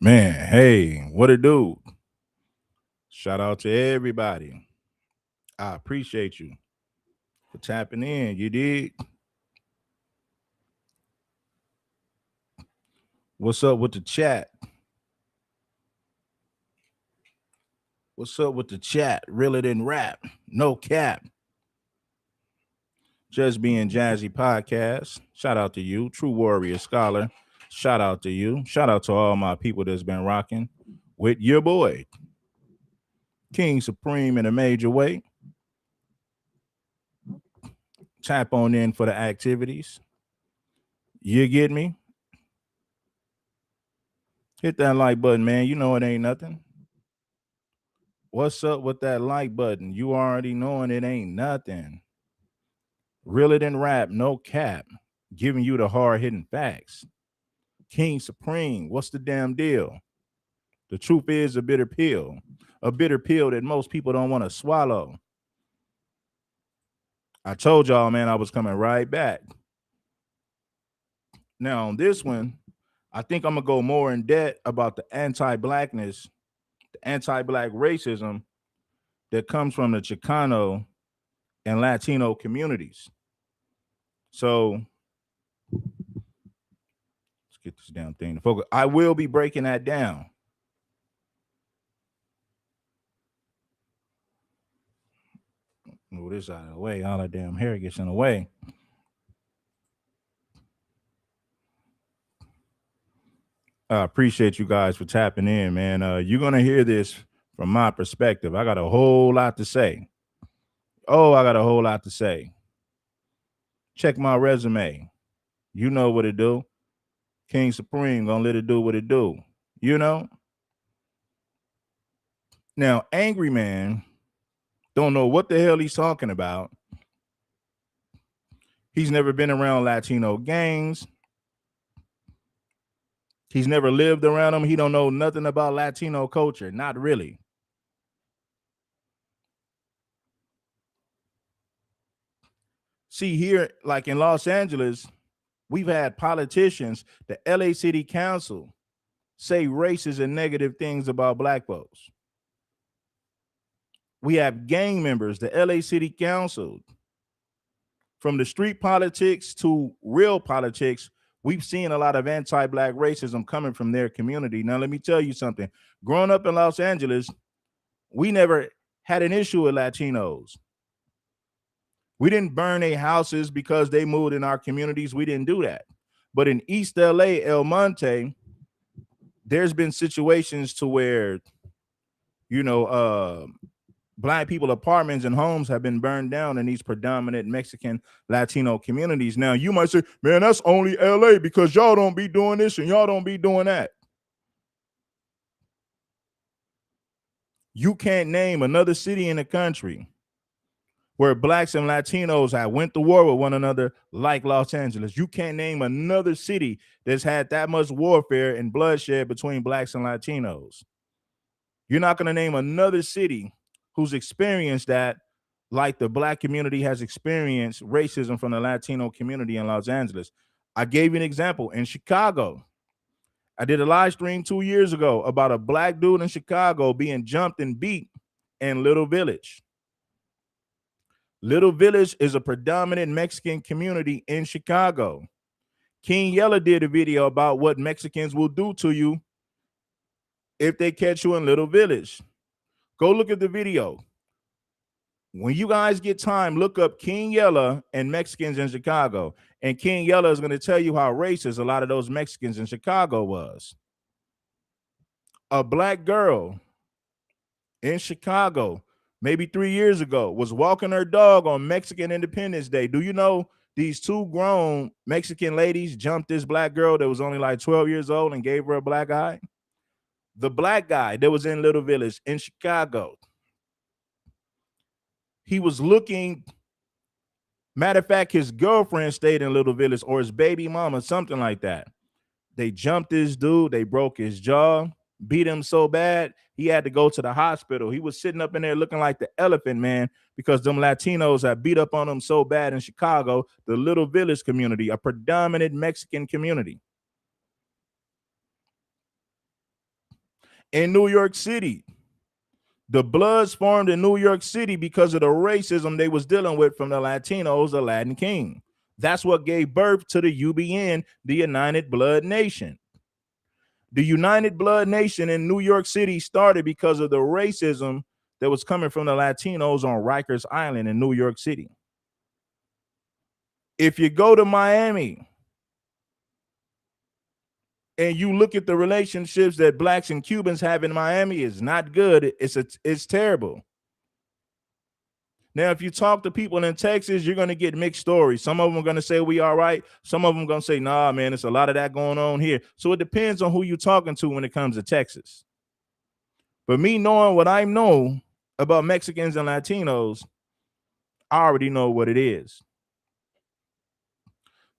Man, hey, what it do? Shout out to everybody. I appreciate you for tapping in. You did. What's up with the chat? What's up with the chat? Reel it in rap. No cap. Just being jazzy podcast. Shout out to you, True Warrior Scholar. Shout out to you. Shout out to all my people that's been rocking with your boy, King Supreme in a major way. Tap on in for the activities. You get me? Hit that like button, man. You know it ain't nothing. What's up with that like button? You already knowing it ain't nothing. Reel it in rap, no cap. Giving you the hard hitting facts. King Supreme, what's the damn deal? The truth is a bitter pill. A bitter pill that most people don't want to swallow. I told y'all, man, I was coming right back. Now, on this one, I think I'm going to go more in depth about the anti blackness, the anti black racism that comes from the Chicano and Latino communities. So let's get this damn thing to focus. I will be breaking that down. Move this out of the way. All that damn hair gets in the way. I appreciate you guys for tapping in, man. You're gonna hear this from my perspective. I got a whole lot to say. Oh, I got a whole lot to say. Check my resume. You know what it do. King Supreme gonna let it do what it do. You know. Now, angry man don't know what the hell he's talking about. He's never been around Latino gangs. He's never lived around them. He don't know nothing about Latino culture. Not really. See, here, like in Los Angeles, we've had politicians, the LA City Council, say racist and negative things about black folks. We have gang members, the LA City Council, from the street politics to real politics. We've seen a lot of anti-black racism coming from their community. Now, let me tell you something. Growing up in Los Angeles, we never had an issue with Latinos. We didn't burn their houses because they moved in our communities. We didn't do that. But in East LA, El Monte, there's been situations to where, you know, black people apartments and homes have been burned down in these predominant Mexican Latino communities. Now, you might say, man, that's only LA because y'all don't be doing this and y'all don't be doing that. You can't name another city in the country where blacks and Latinos have went to war with one another like Los Angeles. You can't name another city that's had that much warfare and bloodshed between blacks and Latinos. You're not going to name another city who's experienced that like the black community has experienced racism from the Latino community in Los Angeles. I gave you an example in Chicago. I did a live stream 2 years ago about a black dude in Chicago being jumped and beat in Little Village. Little Village is a predominant Mexican community in Chicago. King Yella did a video about what Mexicans will do to you if they catch you in Little Village. Go look at the video. When you guys get time, look up King Yella and Mexicans in Chicago. And King Yella is going to tell you how racist a lot of those Mexicans in Chicago was. A black girl in Chicago, maybe 3 years ago, was walking her dog on Mexican Independence Day. Do you know these two grown Mexican ladies jumped this black girl that was only like 12 years old and gave her a black eye? The black guy that was in Little Village in Chicago, he was looking, matter of fact, his girlfriend stayed in Little Village, or his baby mama, something like that. They jumped this dude, they broke his jaw, beat him so bad, he had to go to the hospital. He was sitting up in there looking like the elephant, man, because them Latinos had beat up on him so bad in Chicago, the Little Village community, a predominant Mexican community. in New York City. The Bloods formed in New York City because of the racism they was dealing with from the Latinos, the Latin King. That's what gave birth to the UBN, the United Blood Nation. The United Blood Nation in New York City started because of the racism that was coming from the Latinos on Rikers Island in New York City. If you go to Miami and you look at the relationships that blacks and Cubans have in Miami, it's not good. It's terrible. Now, if you talk to people in Texas, you're going to get mixed stories. Some of them are going to say we all right. Some of them are going to say, nah, man, it's a lot of that going on here. So it depends on who you're talking to when it comes to Texas. But me knowing what I know about Mexicans and Latinos, I already know what it is.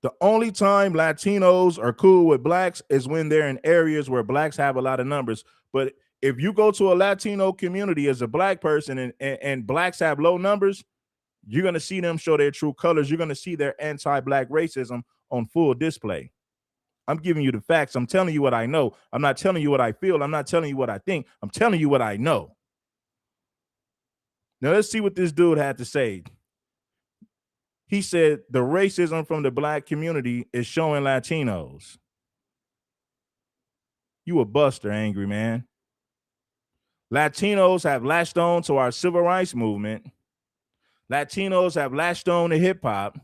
The only time Latinos are cool with blacks is when they're in areas where blacks have a lot of numbers. But if you go to a Latino community as a black person and blacks have low numbers, you're going to see them show their true colors. You're going to see their anti-black racism on full display. I'm giving you the facts. I'm telling you what I know. I'm not telling you what I feel. I'm not telling you what I think. I'm telling you what I know. Now let's see what this dude had to say. He said the racism from the black community is showing Latinos. You a buster, angry man. Latinos have latched on to our civil rights movement. Latinos have latched on to hip hop.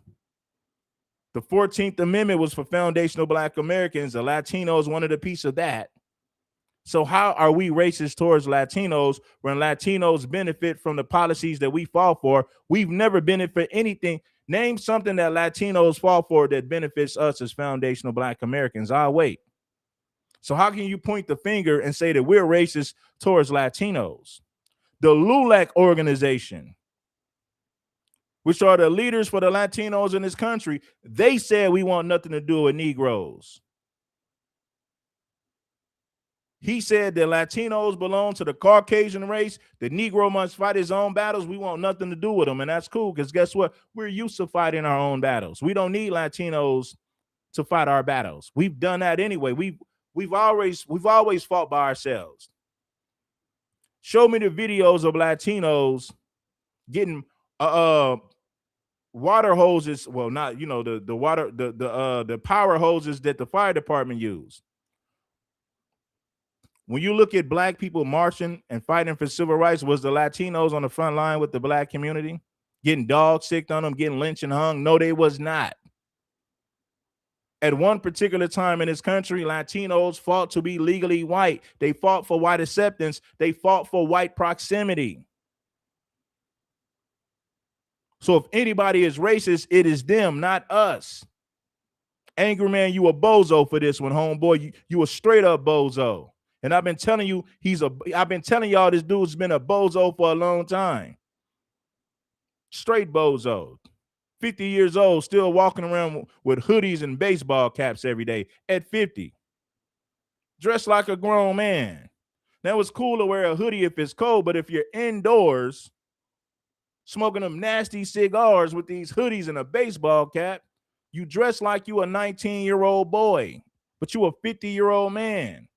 The 14th Amendment was for foundational black Americans. The Latinos wanted a piece of that. So how are we racist towards Latinos when Latinos benefit from the policies that we fought for? We've never benefited anything. Name something that Latinos fought for that benefits us as foundational black Americans. I'll wait. So how can you point the finger and say that we're racist towards Latinos? The LULAC organization, which are the leaders for the Latinos in this country, they said we want nothing to do with Negroes. He said that Latinos belong to the Caucasian race. The Negro must fight his own battles. We want nothing to do with them. And that's cool, because guess what? We're used to fighting our own battles. We don't need Latinos to fight our battles. We've done that anyway. We've always fought by ourselves. Show me the videos of Latinos getting water hoses. Well, not, the power hoses that the fire department used. When you look at black people marching and fighting for civil rights, was the Latinos on the front line with the black community getting dog sicked on them, getting lynched and hung? No, they was not. At one particular time in this country, Latinos fought to be legally white. They fought for white acceptance. They fought for white proximity. So if anybody is racist, it is them, not us. Angry man, you a bozo for this one, homeboy. You a straight up bozo. And I've been telling you, I've been telling y'all this dude's been a bozo for a long time. Straight bozo. 50 years old, still walking around with hoodies and baseball caps every day at 50. Dressed like a grown man. Now it's cool to wear a hoodie if it's cold, but if you're indoors smoking them nasty cigars with these hoodies and a baseball cap, you dress like you a 19-year-old boy, but you a 50-year-old man.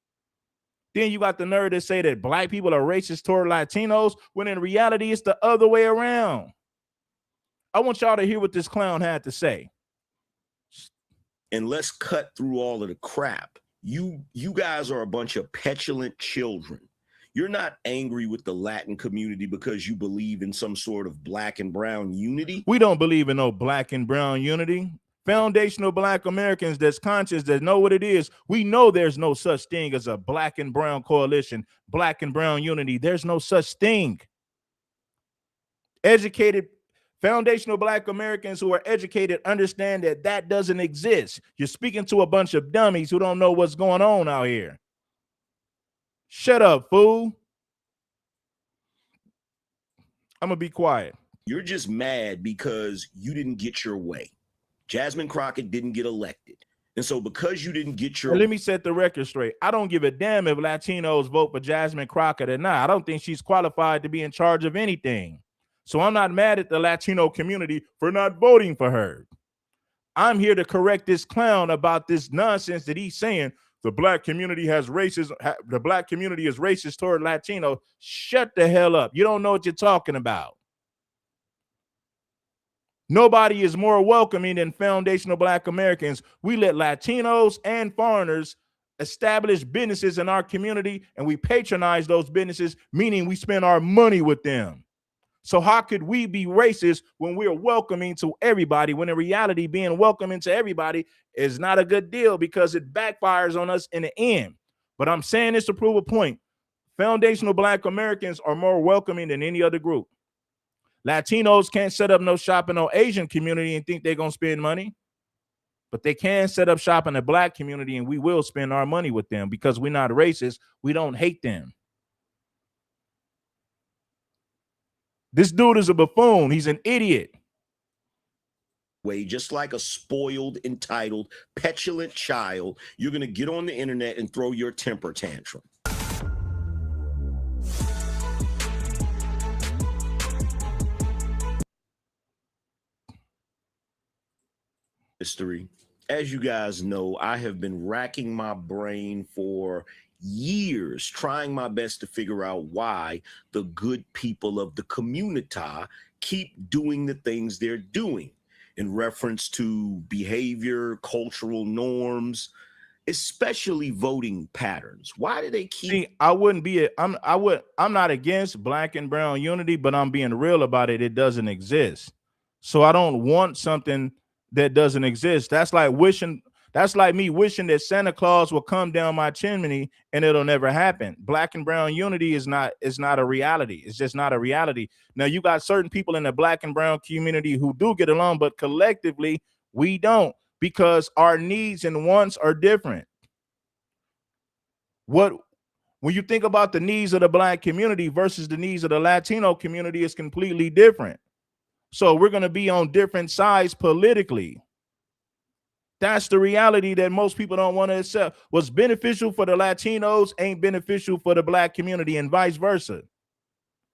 Then you got the nerve to say that black people are racist toward Latinos, when in reality, it's the other way around. I want y'all to hear what this clown had to say. And let's cut through all of the crap. You guys are a bunch of petulant children. You're not angry with the Latin community because you believe in some sort of black and brown unity. We don't believe in no black and brown unity. Foundational black Americans that's conscious, that know what it is. We know there's no such thing as a black and brown coalition, black and brown unity. There's no such thing. Educated foundational black Americans who are educated understand that that doesn't exist. You're speaking to a bunch of dummies who don't know what's going on out here. Shut up, fool. I'm gonna be quiet. You're just mad because you didn't get your way. Jasmine Crockett didn't get elected. And so because you didn't get your... Let me set the record straight. I don't give a damn if Latinos vote for Jasmine Crockett or not. I don't think she's qualified to be in charge of anything. So I'm not mad at the Latino community for not voting for her. I'm here to correct this clown about this nonsense that he's saying. The black community has racism. The black community is racist toward Latino. Shut the hell up. You don't know what you're talking about. Nobody is more welcoming than foundational black Americans. We let Latinos and foreigners establish businesses in our community, and we patronize those businesses, meaning we spend our money with them. So how could we be racist when we're welcoming to everybody, when in reality being welcoming to everybody is not a good deal because it backfires on us in the end? But I'm saying this to prove a point. Foundational black Americans are more welcoming than any other group. Latinos can't set up no shop in no Asian community and think they're going to spend money, but they can set up shop in the black community and we will spend our money with them because we're not racist. We don't hate them. This dude is a buffoon. He's an idiot. Way, just like a spoiled, entitled, petulant child, you're going to get on the internet and throw your temper tantrum. History. As you guys know, I have been racking my brain for years, trying my best to figure out why the good people of the community keep doing the things they're doing in reference to behavior, cultural norms, especially voting patterns. Why do they keep? See, I'm not against black and brown unity, but I'm being real about it. It doesn't exist. So I don't want something that doesn't exist. That's like me wishing that Santa Claus will come down my chimney and it'll never happen. Black and brown unity is not a reality. It's just not a reality. Now you got certain people in the black and brown community who do get along, but collectively we don't because our needs and wants are different. When you think about the needs of the black community versus the needs of the Latino community, it's completely different. So we're going to be on different sides politically. That's the reality that most people don't want to accept. What's beneficial for the Latinos ain't beneficial for the black community and vice versa.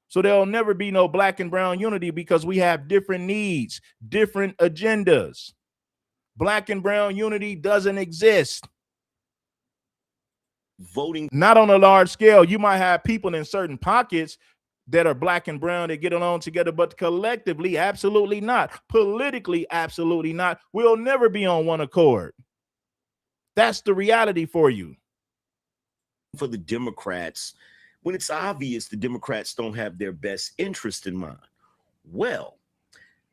So there'll never be no black and brown unity because we have different needs, different agendas. Black and brown unity doesn't exist. Voting, not on a large scale. You might have people in certain pockets that are black and brown that get along together, but collectively, absolutely not. Politically, absolutely not. We'll never be on one accord. That's the reality for you. For the Democrats, when it's obvious the Democrats don't have their best interest in mind. Well,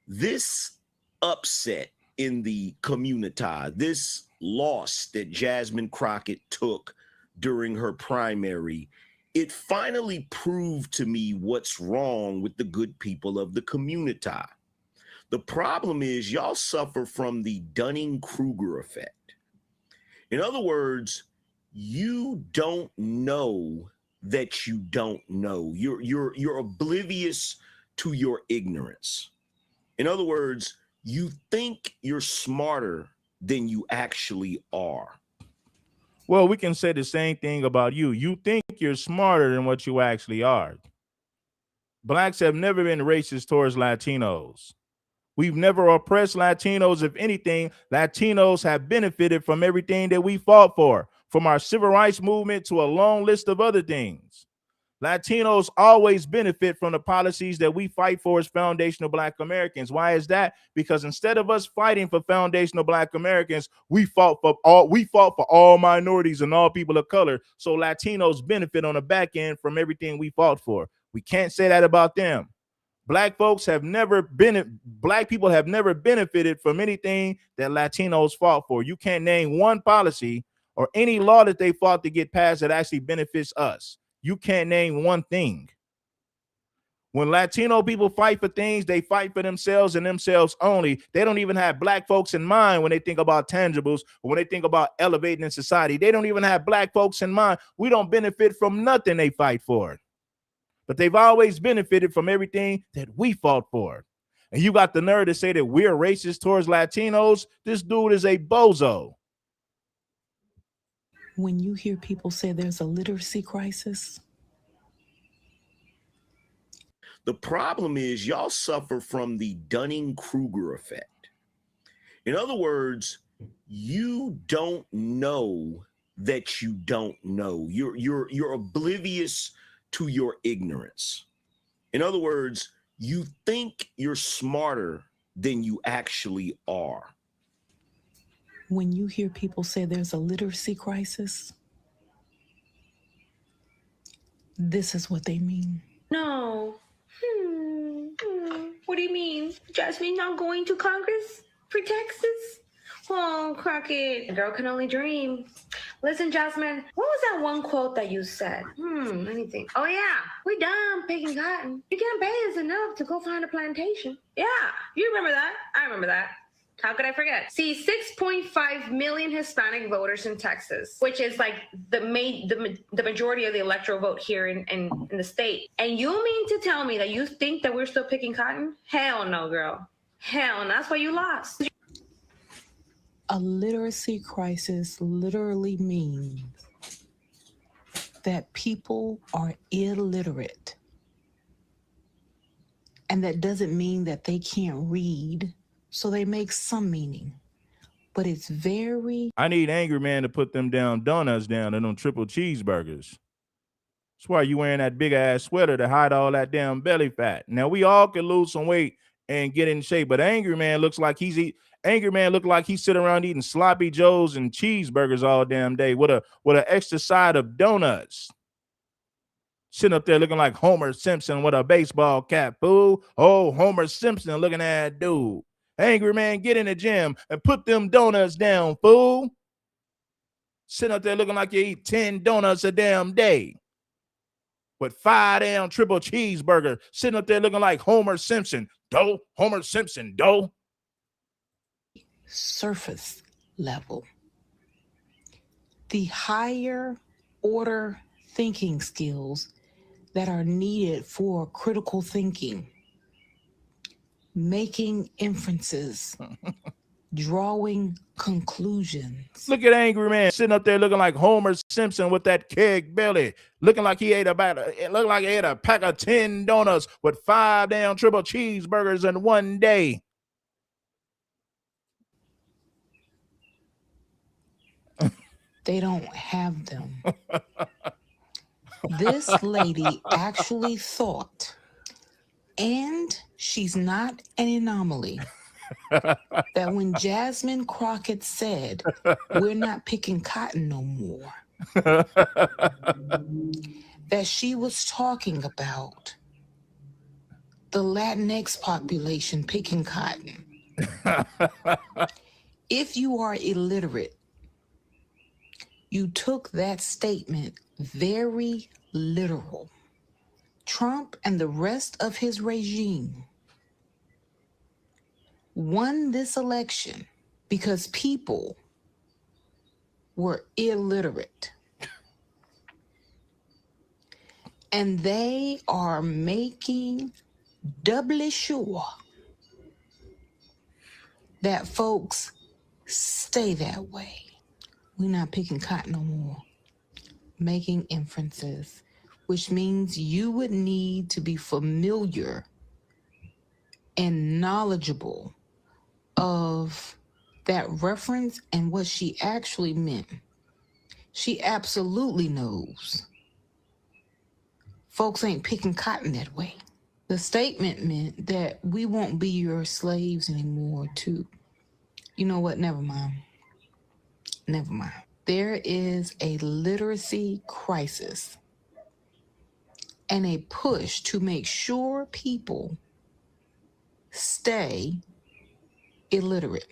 this upset in the community, this loss that Jasmine Crockett took during her primary, it finally proved to me what's wrong with the good people of the community. The problem is y'all suffer from the Dunning-Kruger effect. In other words, you don't know that you don't know. You're oblivious to your ignorance. In other words, you think you're smarter than you actually are. Well, we can say the same thing about you. You think you're smarter than what you actually are. Blacks have never been racist towards Latinos. We've never oppressed Latinos. If anything, Latinos have benefited from everything that we fought for, from our civil rights movement to a long list of other things. Latinos always benefit from the policies that we fight for as foundational black Americans. Why is that? Because instead of us fighting for foundational black Americans, we fought for all minorities and all people of color. So Latinos benefit on the back end from everything we fought for. We can't say that about them. Black people have never benefited from anything that Latinos fought for. You can't name one policy or any law that they fought to get passed that actually benefits us. You can't name one thing. When Latino people fight for things, they fight for themselves and themselves only. They don't even have black folks in mind when they think about tangibles or when they think about elevating in society. They don't even have black folks in mind. We don't benefit from nothing they fight for. But they've always benefited from everything that we fought for. And you got the nerve to say that we're racist towards Latinos? This dude is a bozo. When you hear people say there's a literacy crisis, the problem is y'all suffer from the Dunning-Kruger effect. In other words, you don't know that you don't know. You're oblivious to your ignorance. In other words, you think you're smarter than you actually are. When you hear people say there's a literacy crisis, this is what they mean. No. What do you mean? Jasmine not going to Congress for Texas? Oh, Crockett, a girl can only dream. Listen, Jasmine, what was that one quote that you said? Let me think. Oh, yeah, we done picking cotton. You can't pay us enough to go find a plantation. Yeah, you remember that? I remember that. How could I forget? See, 6.5 million Hispanic voters in Texas, which is like the majority of the electoral vote here in the state. And you mean to tell me that you think that we're still picking cotton? Hell no, girl. Hell no. That's why you lost. A literacy crisis literally means that people are illiterate. And that doesn't mean that they can't read, so they make some meaning. But it's very... I need Angry Man to put them down donuts down and them triple cheeseburgers. That's why you wearing that big ass sweater to hide all that damn belly fat. Now we all can lose some weight and get in shape, but Angry Man looks like he's sitting around eating sloppy joes and cheeseburgers all damn day with an extra side of donuts. Sitting up there looking like Homer Simpson with a baseball cap, fool. Oh, Homer Simpson looking at that dude. Angry Man, get in the gym and put them donuts down, fool. Sitting up there looking like you eat 10 donuts a damn day. With 5 damn triple cheeseburger. Sitting up there looking like Homer Simpson. Homer Simpson. Surface level. The higher order thinking skills that are needed for critical thinking, making inferences, drawing conclusions. Look at Angry Man sitting up there looking like Homer Simpson with that keg belly, looking like he ate a pack of 10 donuts with 5 damn triple cheeseburgers in one day. They don't have them. This lady actually thought, and she's not an anomaly, that when Jasmine Crockett said, we're not picking cotton no more, that she was talking about the Latinx population picking cotton. If you are illiterate, you took that statement very literal. Trump and the rest of his regime won this election because people were illiterate. And they are making doubly sure that folks stay that way. We're not picking cotton no more. Making inferences, which means you would need to be familiar and knowledgeable of that reference and what she actually meant. She absolutely knows folks ain't picking cotton that way. The statement meant that we won't be your slaves anymore too. You know what? Never mind. There is a literacy crisis and a push to make sure people stay illiterate.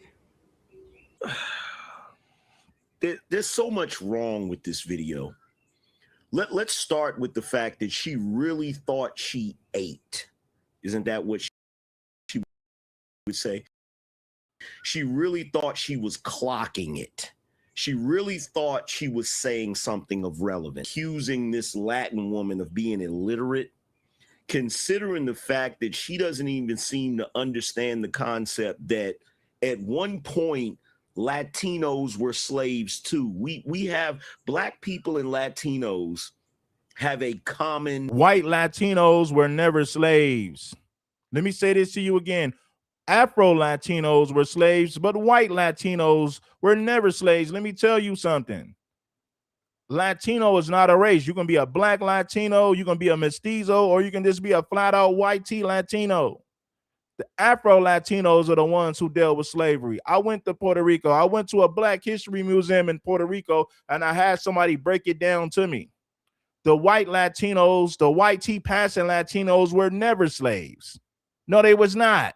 There's so much wrong with this video. Let's start with the fact that she really thought she ate. Isn't that what she would say? She really thought she was clocking it. She really thought she was saying something of relevance, accusing this Latin woman of being illiterate, considering the fact that she doesn't even seem to understand the concept that at one point Latinos were slaves too. We have Black people and Latinos have a common... White Latinos were never slaves. Let me say this to you again. Afro Latinos were slaves, but white Latinos were never slaves. Let me tell you something. Latino is not a race. You can be a black Latino, you can be a mestizo, or you can just be a flat out white T Latino. The Afro Latinos are the ones who dealt with slavery. I went to Puerto Rico. I went to a Black History Museum in Puerto Rico, and I had somebody break it down to me. The white Latinos, the white T passing Latinos were never slaves. No, they was not.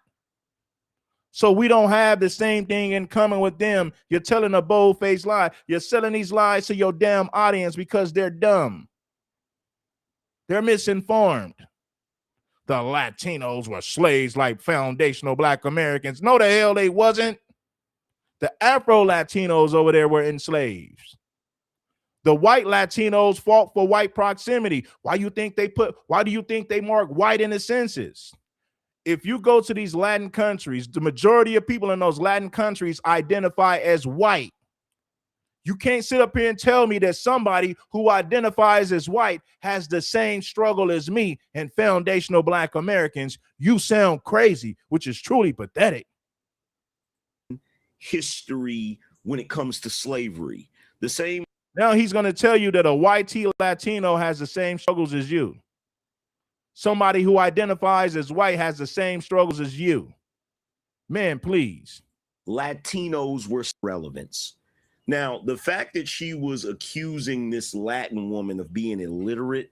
So we don't have the same thing in common with them. You're telling a bold-faced lie. You're selling these lies to your damn audience because they're dumb. They're misinformed. The Latinos were slaves like foundational Black Americans. No, the hell they wasn't. The Afro Latinos over there were enslaved. The white Latinos fought for white proximity. Why do you think they mark white in the census? If you go to these Latin countries, the majority of people in those Latin countries identify as white. You can't sit up here and tell me that somebody who identifies as white has the same struggle as me and foundational Black Americans. You sound crazy, which is truly pathetic. History when it comes to slavery. The same. Now he's going to tell you that a white T Latino has the same struggles as you. Somebody who identifies as white has the same struggles as you. Man, please. Latinos were relevance. Now, the fact that she was accusing this Latin woman of being illiterate,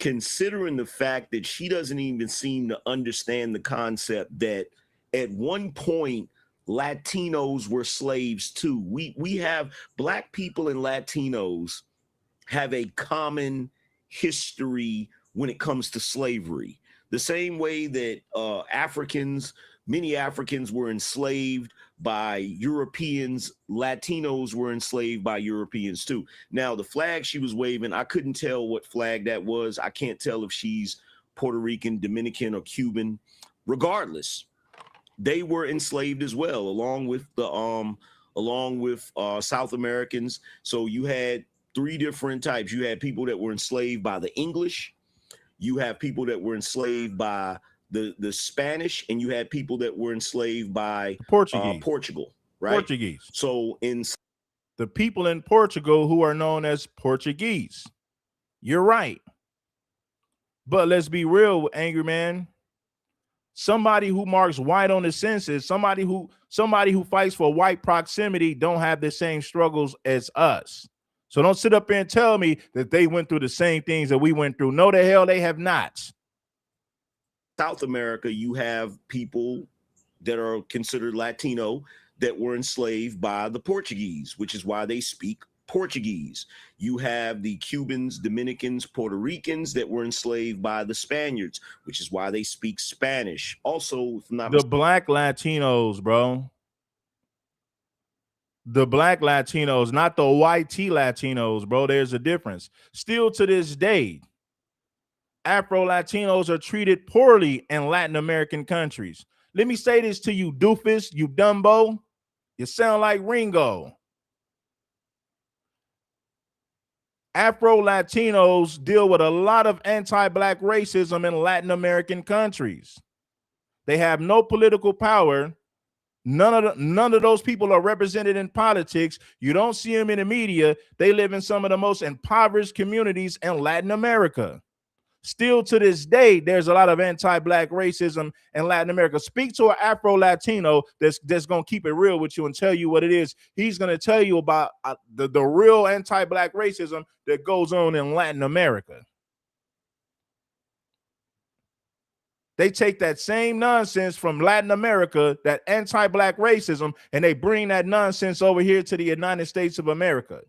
considering the fact that she doesn't even seem to understand the concept that at one point Latinos were slaves too. We have Black people and Latinos have a common history when it comes to slavery. The same way that many Africans were enslaved by Europeans, Latinos were enslaved by Europeans too. Now, the flag she was waving, I couldn't tell what flag that was. I can't tell if she's Puerto Rican, Dominican, or Cuban. Regardless, they were enslaved as well, along with South Americans. So you had three different types. You had people that were enslaved by the English. You have people that were enslaved by the Spanish, and you had people that were enslaved by Portugal, right? Portuguese. So in the people in Portugal who are known as Portuguese. You're right. But let's be real, Angry Man. Somebody who marks white on the census, somebody who fights for white proximity don't have the same struggles as us. So don't sit up here and tell me that they went through the same things that we went through. No, the hell they have not. South America, you have people that are considered Latino that were enslaved by the Portuguese, which is why they speak Portuguese. You have the Cubans, Dominicans, Puerto Ricans that were enslaved by the Spaniards, which is why they speak Spanish. Also, if not the Black Latinos, bro. The Black Latinos, not the white T Latinos, bro. There's a difference. Still to this day, Afro Latinos are treated poorly in Latin American countries. Let me say this to you, doofus, you Dumbo. You sound like Ringo. Afro Latinos deal with a lot of anti-Black racism in Latin American countries. They have no political power. None of those people are represented in politics. You don't see them in the media. They live in some of the most impoverished communities in Latin America. Still to this day, there's a lot of anti-Black racism in Latin America. Speak to an Afro-Latino that's going to keep it real with you and tell you what it is. He's going to tell you about the real anti-Black racism that goes on in Latin America. They take that same nonsense from Latin America, that anti-Black racism, and they bring that nonsense over here to the United States of America.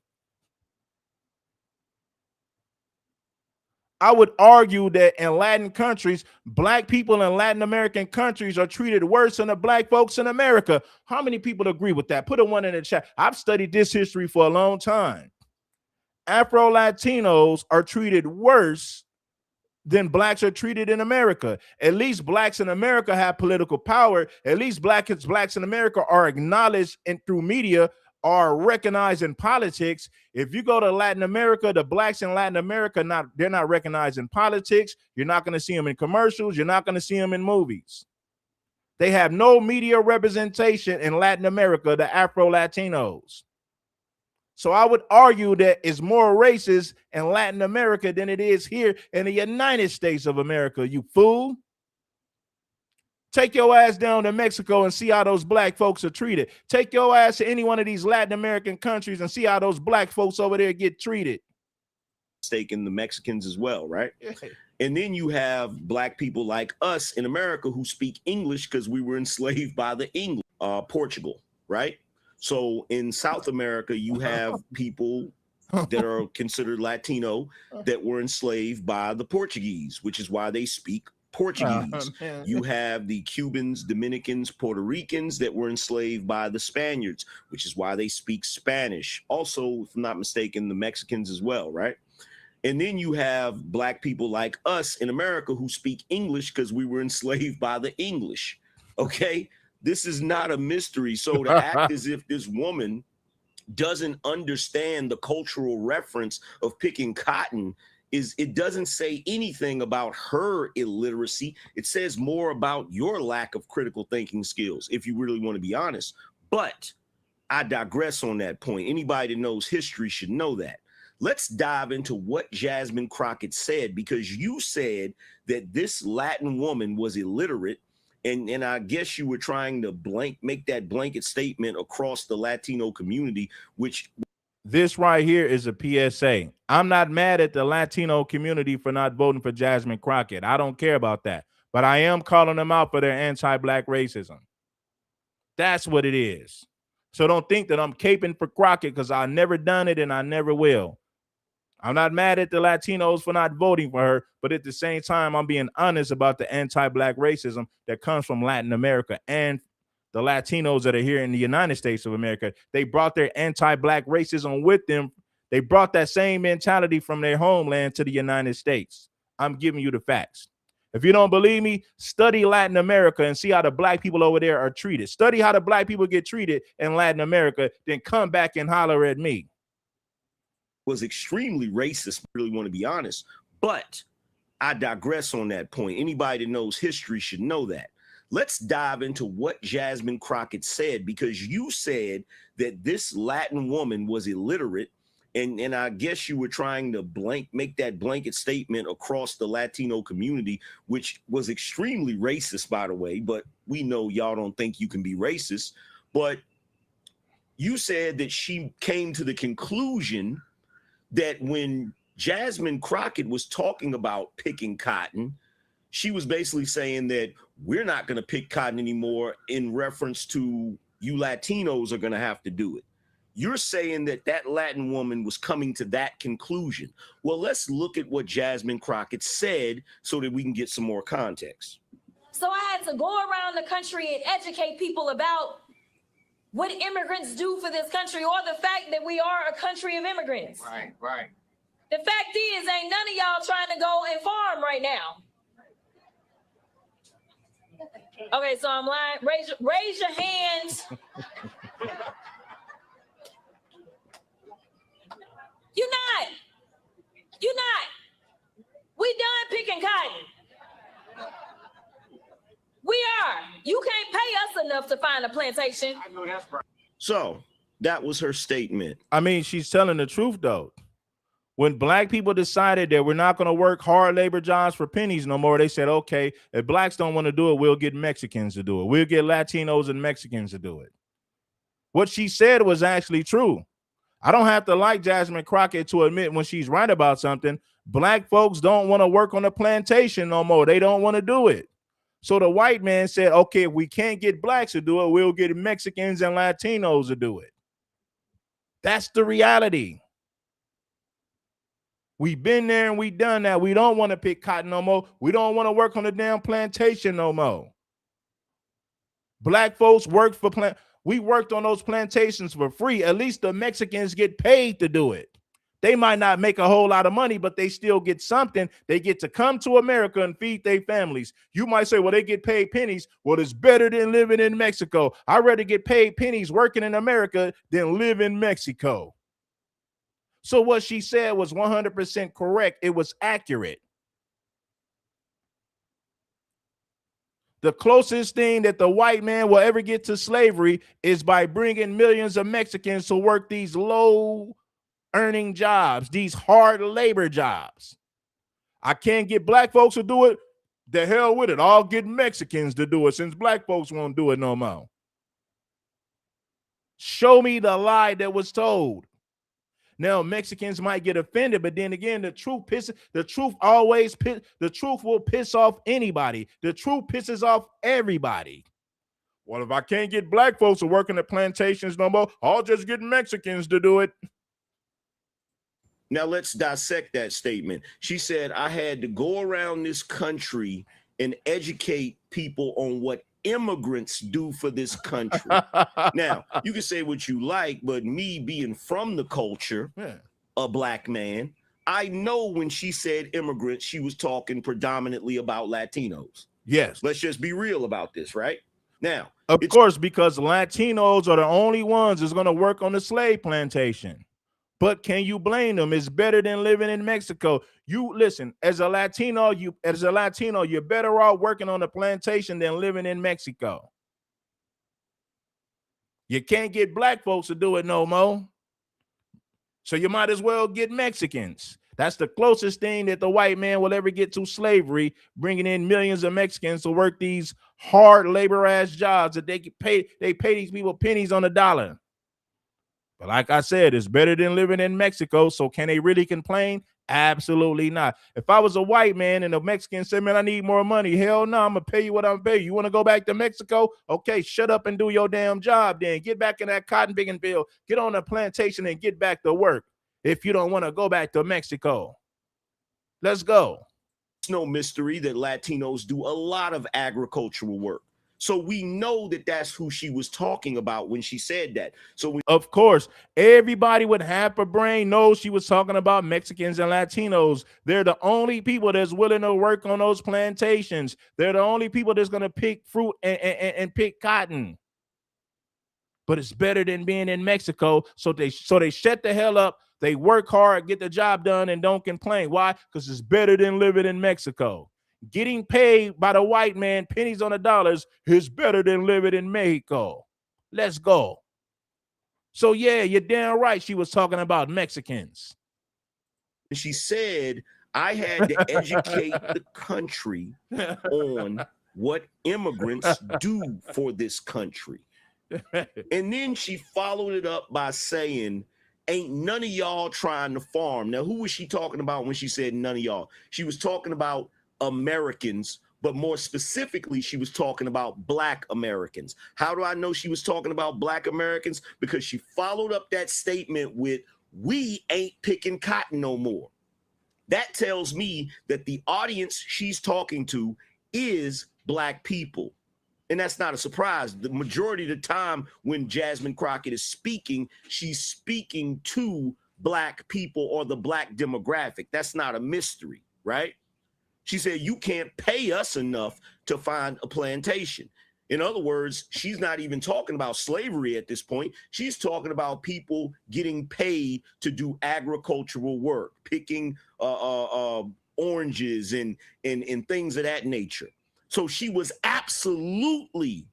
I would argue that in Latin countries, Black people in Latin American countries are treated worse than the Black folks in America. How many people agree with that? Put a one in the chat. I've studied this history for a long time. Afro-Latinos are treated worse than Blacks are treated in America. At least Blacks in America have political power. At least Blacks in America are acknowledged and through media are recognized in politics. If you go to Latin America, the Blacks in Latin America, they're not recognized in politics. You're not going to see them in commercials. You're not going to see them in movies. They have no media representation in Latin America, the Afro-Latinos. So I would argue that it's more racist in Latin America than it is here in the United States of America, you fool. Take your ass down to Mexico and see how those black folks are treated. Take your ass to any one of these Latin American countries and see how those black folks over there get treated. Mistaken the Mexicans as well, right? And then you have black people like us in America who speak English because we were enslaved by the English, Portugal, right? So in South America, you have people that are considered Latino that were enslaved by the Portuguese, which is why they speak Portuguese. You have the Cubans, Dominicans, Puerto Ricans that were enslaved by the Spaniards, which is why they speak Spanish. Also, if I'm not mistaken, the Mexicans as well, right? And then you have black people like us in America who speak English because we were enslaved by the English. Okay, this is not a mystery. So to act as if this woman doesn't understand the cultural reference of picking cotton is, it doesn't say anything about her illiteracy. It says more about your lack of critical thinking skills, if you really want to be honest. But I digress on that point. Anybody that knows history should know that. Let's dive into what Jasmine Crockett said, because you said that this Latin woman was illiterate, and I guess you were trying to make that blanket statement across the Latino community, which this right here is a PSA. I'm not mad at the Latino community for not voting for Jasmine Crockett. I don't care about that. But I am calling them out for their anti-black racism. That's what it is. So don't think that I'm caping for Crockett, because I never done it and I never will. I'm not mad at the Latinos for not voting for her, but at the same time, I'm being honest about the anti-black racism that comes from Latin America and the Latinos that are here in the United States of America. They brought their anti-black racism with them. They brought that same mentality from their homeland to the United States. I'm giving you the facts. If you don't believe me, study Latin America and see how the black people over there are treated. Study how the black people get treated in Latin America, then come back and holler at me. Was extremely racist, really want to be honest. But I digress on that point. Anybody that knows history should know that. Let's dive into what Jasmine Crockett said, because you said that this Latin woman was illiterate, and I guess you were trying to make that blanket statement across the Latino community, which was extremely racist, by the way. But we know y'all don't think you can be racist. But you said that she came to the conclusion that when Jasmine Crockett was talking about picking cotton, she was basically saying that we're not going to pick cotton anymore in reference to you Latinos are going to have to do it. You're saying that that Latin woman was coming to that conclusion. Well, let's look at what Jasmine Crockett said so that we can get some more context. So I had to go around the country and educate people about what immigrants do for this country, or the fact that we are a country of immigrants. Right, right. The fact is, ain't none of y'all trying to go and farm right now. Okay, so I'm lying. Raise your hands. You're not. We done picking cotton. We are. You can't pay us enough to find a plantation. I know that's right. So that was her statement. I mean, she's telling the truth, though. When black people decided that we're not going to work hard labor jobs for pennies no more, they said, okay, if blacks don't want to do it, we'll get Mexicans to do it. We'll get Latinos and Mexicans to do it. What she said was actually true. I don't have to like Jasmine Crockett to admit when she's right about something. Black folks don't want to work on the plantation no more. They don't want to do it. So the white man said, okay, if we can't get blacks to do it, we'll get Mexicans and Latinos to do it. That's the reality. We've been there and we done that. We don't want to pick cotton no more. We don't want to work on the damn plantation no more. Black folks worked for we worked on those plantations for free. At least the Mexicans get paid to do it. They might not make a whole lot of money, but they still get something. They get to come to America and feed their families. You might say, well, they get paid pennies. Well, it's better than living in Mexico. I'd rather get paid pennies working in America than live in Mexico. So what she said was 100% correct. It was accurate. The closest thing that the white man will ever get to slavery is by bringing millions of Mexicans to work these low earning jobs, these hard labor jobs. I can't get black folks to do it. The hell with it. I'll get Mexicans to do it since black folks won't do it no more. Show me the lie that was told. Now, Mexicans might get offended, but then again, the truth will piss off anybody. The truth pisses off everybody. Well, if I can't get black folks to work in the plantations no more, I'll just get Mexicans to do it. Now let's dissect that statement. She said, I had to go around this country and educate people on what immigrants do for this country. Now, you can say what you like, but me being from the culture, a black man, I know when she said immigrants, she was talking predominantly about Latinos. Yes. Let's just be real about this, right? Now, of course, because Latinos are the only ones that's going to work on the slave plantation. But can you blame them? It's better than living in Mexico. You listen, as a Latino, you're better off working on the plantation than living in Mexico. You can't get black folks to do it no more. So you might as well get Mexicans. That's the closest thing that the white man will ever get to slavery, bringing in millions of Mexicans to work these hard labor ass jobs that they pay these people pennies on the dollar. But like I said, it's better than living in Mexico. So can they really complain? Absolutely not. If I was a white man and a Mexican said, man, I need more money. Hell no, I'm going to pay you what I'm paying you. You want to go back to Mexico? Okay, shut up and do your damn job then. Get back in that cotton picking field. Get on the plantation and get back to work if you don't want to go back to Mexico. Let's go. It's no mystery that Latinos do a lot of agricultural work. So we know that that's who she was talking about when she said that. So of course, everybody with half a brain knows she was talking about Mexicans and Latinos. They're the only people that's willing to work on those plantations. They're the only people that's going to pick fruit and pick cotton. But it's better than being in Mexico. So they shut the hell up. They work hard, get the job done, and don't complain. Why? Because it's better than living in Mexico. Getting paid by the white man pennies on the dollars is better than living in Mexico. Let's go. So yeah, you're damn right. She was talking about Mexicans. She said, I had to educate the country on what immigrants do for this country. And then she followed it up by saying, ain't none of y'all trying to farm. Now, who was she talking about when she said none of y'all? She was talking about Americans, but more specifically, she was talking about Black Americans. How do I know she was talking about Black Americans? Because she followed up that statement with, we ain't picking cotton no more. That tells me that the audience she's talking to is Black people. And that's not a surprise. The majority of the time when Jasmine Crockett is speaking, she's speaking to Black people or the Black demographic. That's not a mystery, right? She said, you can't pay us enough to find a plantation. In other words, she's not even talking about slavery at this point. She's talking about people getting paid to do agricultural work, picking oranges and things of that nature. So she was absolutely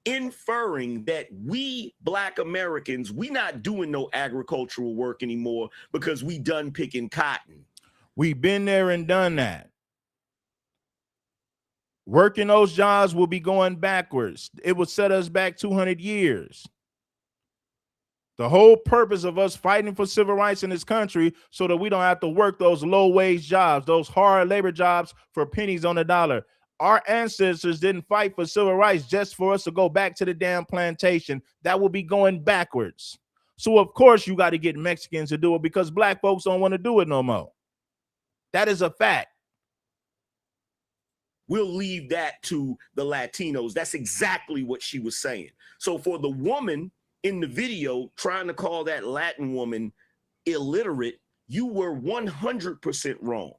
inferring that we Black Americans, we not doing no agricultural work anymore because we done picking cotton. We've been there and done that. Working those jobs will be going backwards. It will set us back 200 years. The whole purpose of us fighting for civil rights in this country so that we don't have to work those low-wage jobs, those hard labor jobs for pennies on the dollar. Our ancestors didn't fight for civil rights just for us to go back to the damn plantation. That will be going backwards. So, of course, you got to get Mexicans to do it because Black folks don't want to do it no more. That is a fact. We'll leave that to the Latinos. That's exactly what she was saying. So for the woman in the video trying to call that Latin woman illiterate, you were 100% wrong.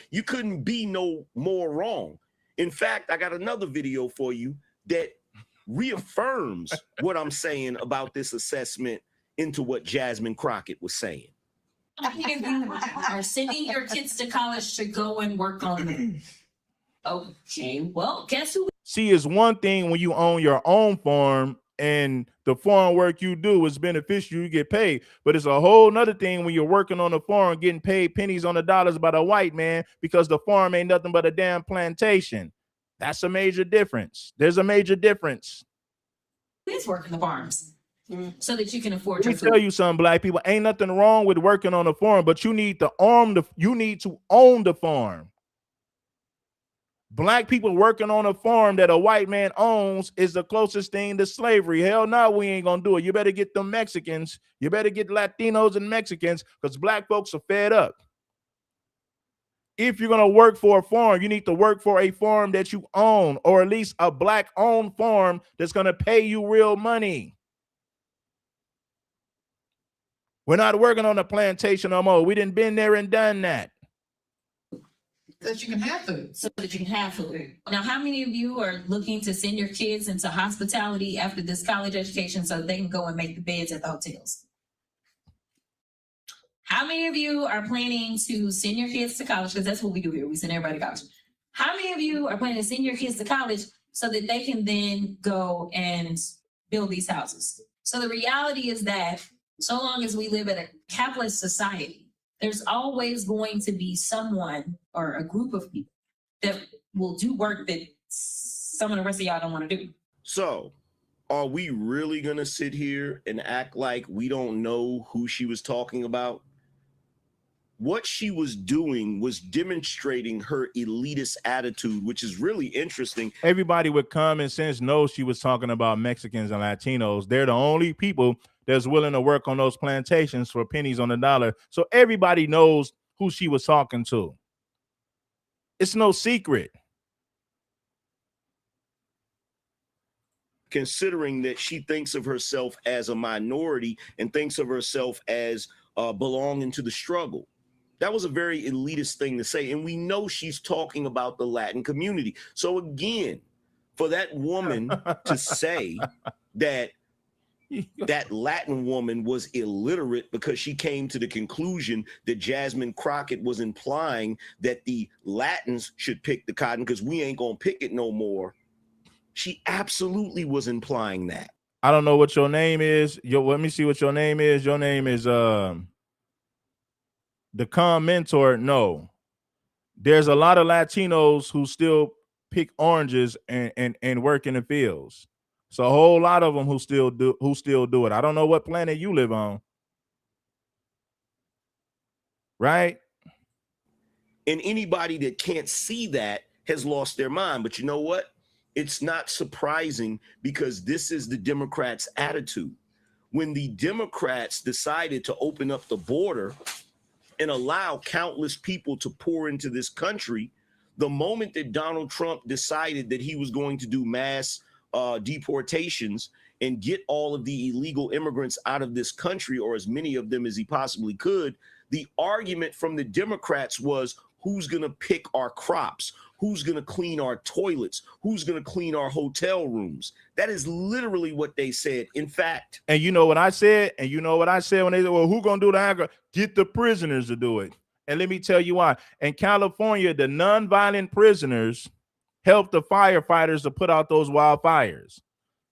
You couldn't be no more wrong. In fact, I got another video for you that reaffirms what I'm saying about this assessment into what Jasmine Crockett was saying. Are sending your kids to college to go and work on them. Okay, well, guess who? See, it's one thing when you own your own farm and the farm work you do is beneficial, you get paid. But it's a whole nother thing when you're working on a farm, getting paid pennies on the dollars by the white man because the farm ain't nothing but a damn plantation. That's a major difference. There's a major difference. Is working the farms so that you can afford Let me your food. tell you something, black people. Ain't nothing wrong with working on a farm, but you need to own the farm. Black people working on a farm that a white man owns is the closest thing to slavery. Hell no, we ain't gonna do it. You better get them Mexicans. You better get Latinos and Mexicans because black folks are fed up. If you're gonna work for a farm, you need to work for a farm that you own, or at least a black-owned farm that's gonna pay you real money. We're not working on a plantation no more. We done been there and done that. That you can have food. So that you can have food. Now, how many of you are looking to send your kids into hospitality after this college education so they can go and make the beds at the hotels? How many of you are planning to send your kids to college? Because that's what we do here. We send everybody to college. How many of you are planning to send your kids to college so that they can then go and build these houses? So the reality is that so long as we live in a capitalist society, there's always going to be someone or a group of people that will do work that some of the rest of y'all don't want to do. So, are we really going to sit here and act like we don't know who she was talking about? What she was doing was demonstrating her elitist attitude, which is really interesting. Everybody with common sense knows she was talking about Mexicans and Latinos. They're the only people that's willing to work on those plantations for pennies on the dollar. So everybody knows who she was talking to. It's no secret. Considering that she thinks of herself as a minority and thinks of herself as belonging to the struggle. That was a very elitist thing to say. And we know she's talking about the Latin community. So again, for that woman to say that that Latin woman was illiterate because she came to the conclusion that Jasmine Crockett was implying that the Latins should pick the cotton because we ain't gonna pick it no more. She absolutely was implying that. I don't know what your name is. Let me see what your name is. Your name is the commentor. No, there's a lot of Latinos who still pick oranges and work in the fields. So a whole lot of them who still do it. I don't know what planet you live on. Right? And anybody that can't see that has lost their mind. But you know what? It's not surprising because this is the Democrats' attitude. When the Democrats decided to open up the border and allow countless people to pour into this country, the moment that Donald Trump decided that he was going to do mass deportations and get all of the illegal immigrants out of this country, or as many of them as he possibly could, the argument from the Democrats was, who's going to pick our crops? Who's going to clean our toilets? Who's going to clean our hotel rooms? That is literally what they said. In fact, and you know what I said? And you know what I said when they said, well, who going to do the anger? Get the prisoners to do it. And let me tell you why. In California, the nonviolent prisoners help the firefighters to put out those wildfires.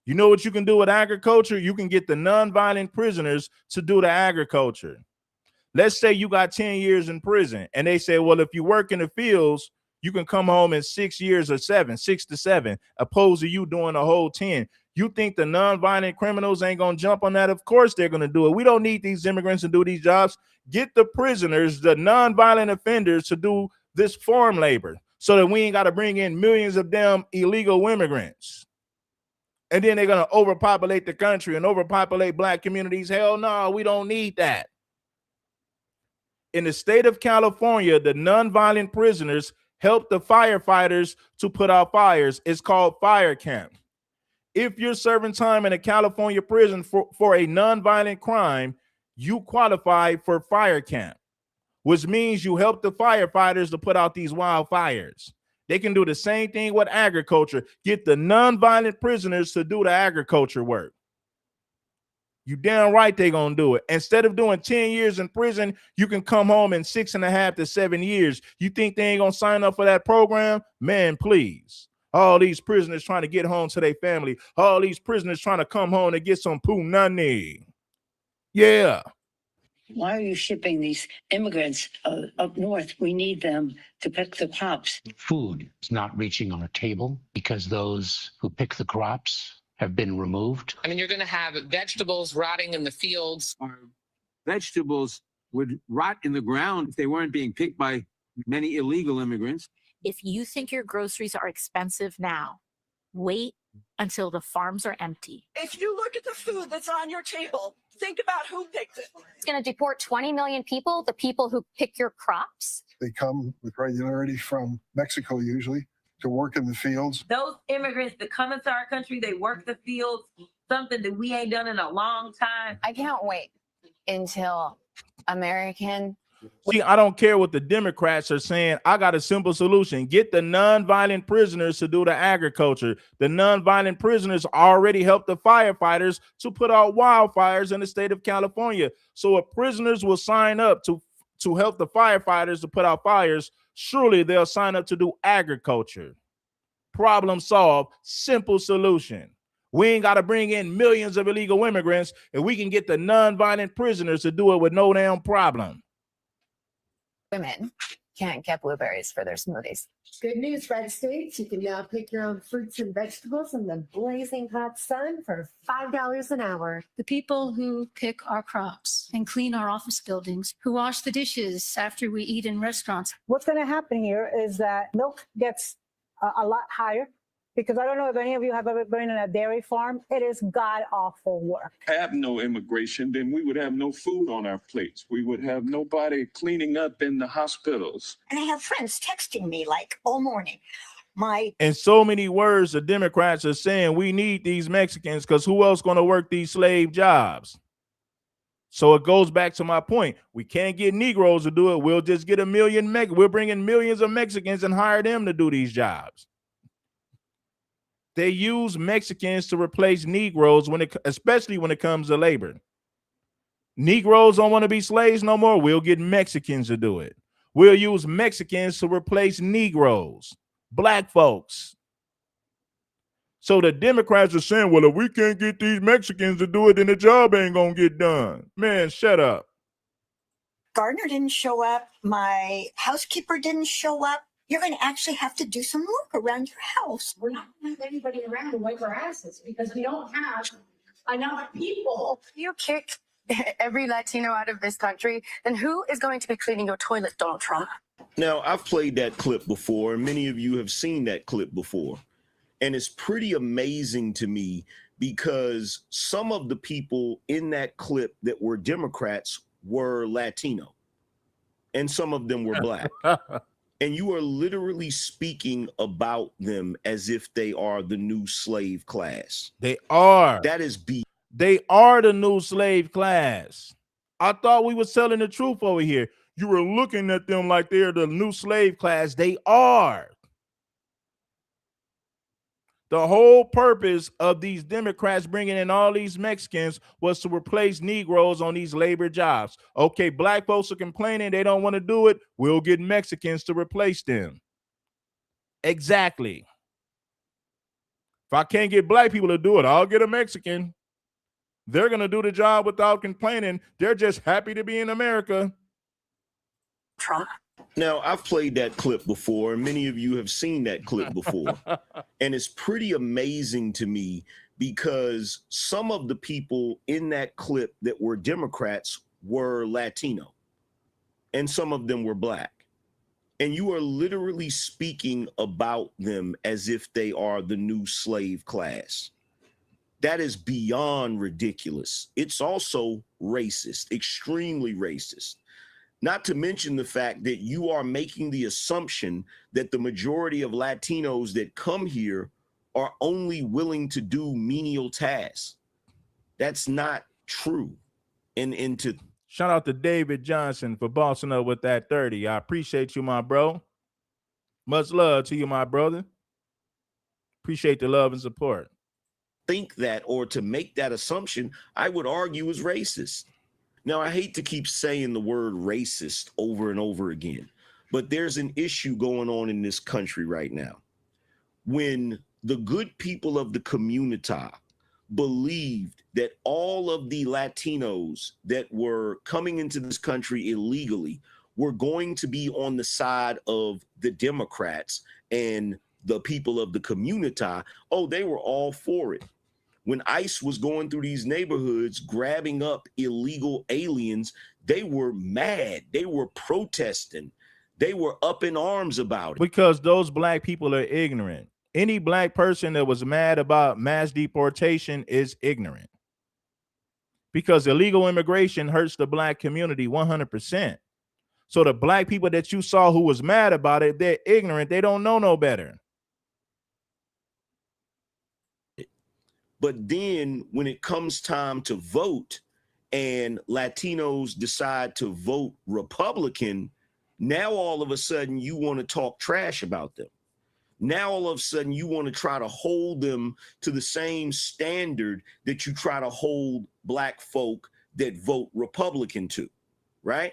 You know what you can do with agriculture? You can get the nonviolent prisoners to do the agriculture. Let's say you got 10 years in prison and they say, well, if you work in the fields, you can come home in 6 years or 6 to 7, opposed to you doing a whole 10. You think the nonviolent criminals ain't going to jump on that? Of course they're going to do it. We don't need these immigrants to do these jobs. Get the prisoners, the nonviolent offenders, to do this farm labor so that we ain't got to bring in millions of them illegal immigrants. And then they're going to overpopulate the country and overpopulate black communities. Hell no, we don't need that. In the state of California, the nonviolent prisoners help the firefighters to put out fires. It's called fire camp. If you're serving time in a California prison for a nonviolent crime, you qualify for fire camp, which means you help the firefighters to put out these wildfires. They can do the same thing with agriculture. Get the nonviolent prisoners to do the agriculture work. You damn right they gonna do it. Instead of doing 10 years in prison, you can come home in 6.5 to 7 years. You think they ain't gonna sign up for that program? Man, please. All these prisoners trying to get home to their family. All these prisoners trying to come home and get some punani. Yeah. Why are you shipping these immigrants up north? We need them to pick the crops. Food is not reaching our table because those who pick the crops have been removed. I mean, you're going to have vegetables rotting in the fields. Our vegetables would rot in the ground if they weren't being picked by many illegal immigrants. If you think your groceries are expensive now, wait until the farms are empty. If you look at the food that's on your table, think about who picked it. It's going to deport 20 million people, the people who pick your crops. They come with regularity from Mexico usually to work in the fields. Those immigrants that come into our country, they work the fields, something that we ain't done in a long time. I can't wait until American. See, I don't care what the Democrats are saying. I got a simple solution. Get the nonviolent prisoners to do the agriculture. The nonviolent prisoners already helped the firefighters to put out wildfires in the state of California. So if prisoners will sign up to help the firefighters to put out fires, surely they'll sign up to do agriculture. Problem solved. Simple solution. We ain't got to bring in millions of illegal immigrants, and we can get the nonviolent prisoners to do it with no damn problem. Women can't get blueberries for their smoothies. Good news, red states. You can now pick your own fruits and vegetables in the blazing hot sun for $5 an hour. The people who pick our crops and clean our office buildings, who wash the dishes after we eat in restaurants. What's going to happen here is that milk gets a lot higher, because I don't know if any of you have ever been in a dairy farm. It is god-awful work. Have no immigration, then we would have no food on our plates. We would have nobody cleaning up in the hospitals. And I have friends texting me like all morning. In so many words, the Democrats are saying we need these Mexicans because who else going to work these slave jobs? So it goes back to my point. We can't get Negroes to do it. We'll just get we'll bring in millions of Mexicans and hire them to do these jobs. They use Mexicans to replace Negroes especially when it comes to labor. Negroes don't want to be slaves no more. We'll get Mexicans to do it. We'll use Mexicans to replace Negroes, black folks. So the Democrats are saying, well, if we can't get these Mexicans to do it, then the job ain't going to get done. Man, shut up. Gardner didn't show up. My housekeeper didn't show up. You're going to actually have to do some work around your house. We're not going to have anybody around to wipe our asses because we don't have enough people. If you kick every Latino out of this country, then who is going to be cleaning your toilet, Donald Trump? Now, I've played that clip before, and many of you have seen that clip before. And it's pretty amazing to me because some of the people in that clip that were Democrats were Latino, and some of them were black. And you are literally speaking about them as if they are the new slave class. They are. They are the new slave class. I thought we was telling the truth over here. You were looking at them like they're the new slave class. They are. The whole purpose of these Democrats bringing in all these Mexicans was to replace Negroes on these labor jobs. Okay, black folks are complaining they don't want to do it. We'll get Mexicans to replace them. Exactly. If I can't get black people to do it, I'll get a Mexican. They're going to do the job without complaining. They're just happy to be in America. Trump. Now, I've played that clip before, and many of you have seen that clip before. And it's pretty amazing to me because some of the people in that clip that were Democrats were Latino, and some of them were black. And you are literally speaking about them as if they are the new slave class. That is beyond ridiculous. It's also racist, extremely racist. Not to mention the fact that you are making the assumption that the majority of Latinos that come here are only willing to do menial tasks. That's not true. Shout out to David Johnson for bossing up with that 30. I appreciate you, my bro. Much love to you, my brother. Appreciate the love and support. think that or to make that assumption, I would argue is racist. Now, I hate to keep saying the word racist over and over again, but there's an issue going on in this country right now. When the good people of the community believed that all of the Latinos that were coming into this country illegally were going to be on the side of the Democrats and the people of the community, oh, they were all for it. When ICE was going through these neighborhoods, grabbing up illegal aliens, they were mad. They were protesting. They were up in arms about it. Because those black people are ignorant. Any black person that was mad about mass deportation is ignorant. Because illegal immigration hurts the black community 100%. So the black people that you saw who was mad about it, they're ignorant. They don't know no better. But then when it comes time to vote and Latinos decide to vote Republican, now all of a sudden you want to talk trash about them. Now all of a sudden you want to try to hold them to the same standard that you try to hold black folk that vote Republican to, right?